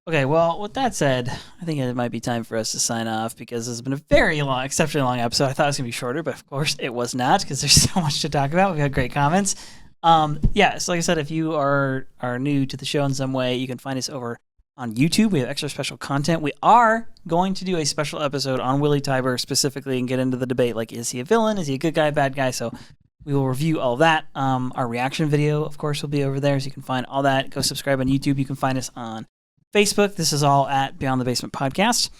Okay, well, with that said, I think it might be time for us to sign off, because this has been a very long, exceptionally long episode. I thought it was going to be shorter, but of course it was not, because there's so much to talk about. We've had great comments. So like I said, if you are new to the show in some way, you can find us over on YouTube. We have extra special content. We are going to do a special episode on Willie Tybur specifically and get into the debate, like, is he a villain? Is he a good guy, bad guy? So we will review all that. Our reaction video, of course, will be over there, so you can find all that. Go subscribe on YouTube. You can find us on Facebook. This is all at Beyond the Basement Podcast.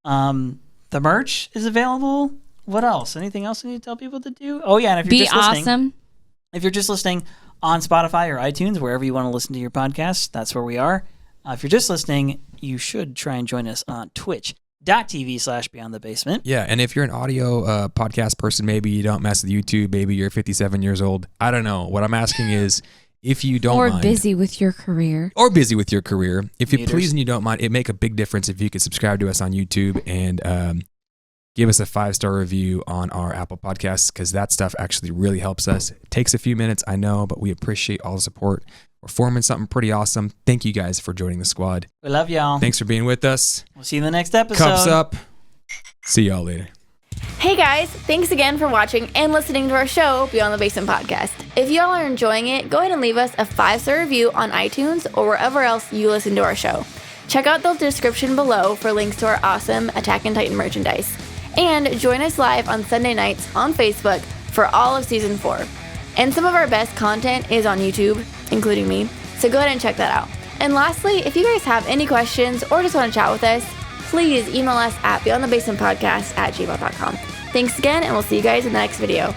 The merch is available. What else? Anything else I need to tell people to do? Oh, yeah, and if you're if you're just listening on Spotify or iTunes, wherever you want to listen to your podcast, that's where we are. If you're just listening, you should try and join us on twitch.tv/beyondthebasement. Yeah, and if you're an audio podcast person, maybe you don't mess with YouTube, maybe you're 57 years old. I don't know. What I'm asking is, if you don't mind. Or busy with your career. If you please and you don't mind, it'd make a big difference if you could subscribe to us on YouTube and give us a 5-star review on our Apple Podcasts, because that stuff actually really helps us. It takes a few minutes, I know, but we appreciate all the support. We're forming something pretty awesome. Thank you guys for joining the squad. We love y'all. Thanks for being with us. We'll see you in the next episode. Cups up. See y'all later. Hey guys, thanks again for watching and listening to our show, Beyond the Basement Podcast. If y'all are enjoying it, go ahead and leave us a 5-star review on iTunes or wherever else you listen to our show. Check out the description below for links to our awesome Attack on Titan merchandise. And join us live on Sunday nights on Facebook for all of Season 4. And some of our best content is on YouTube, including me, so go ahead and check that out. And lastly, if you guys have any questions or just want to chat with us, please email us at beyondthebasementpodcast@gmail.com. Thanks again, and we'll see you guys in the next video.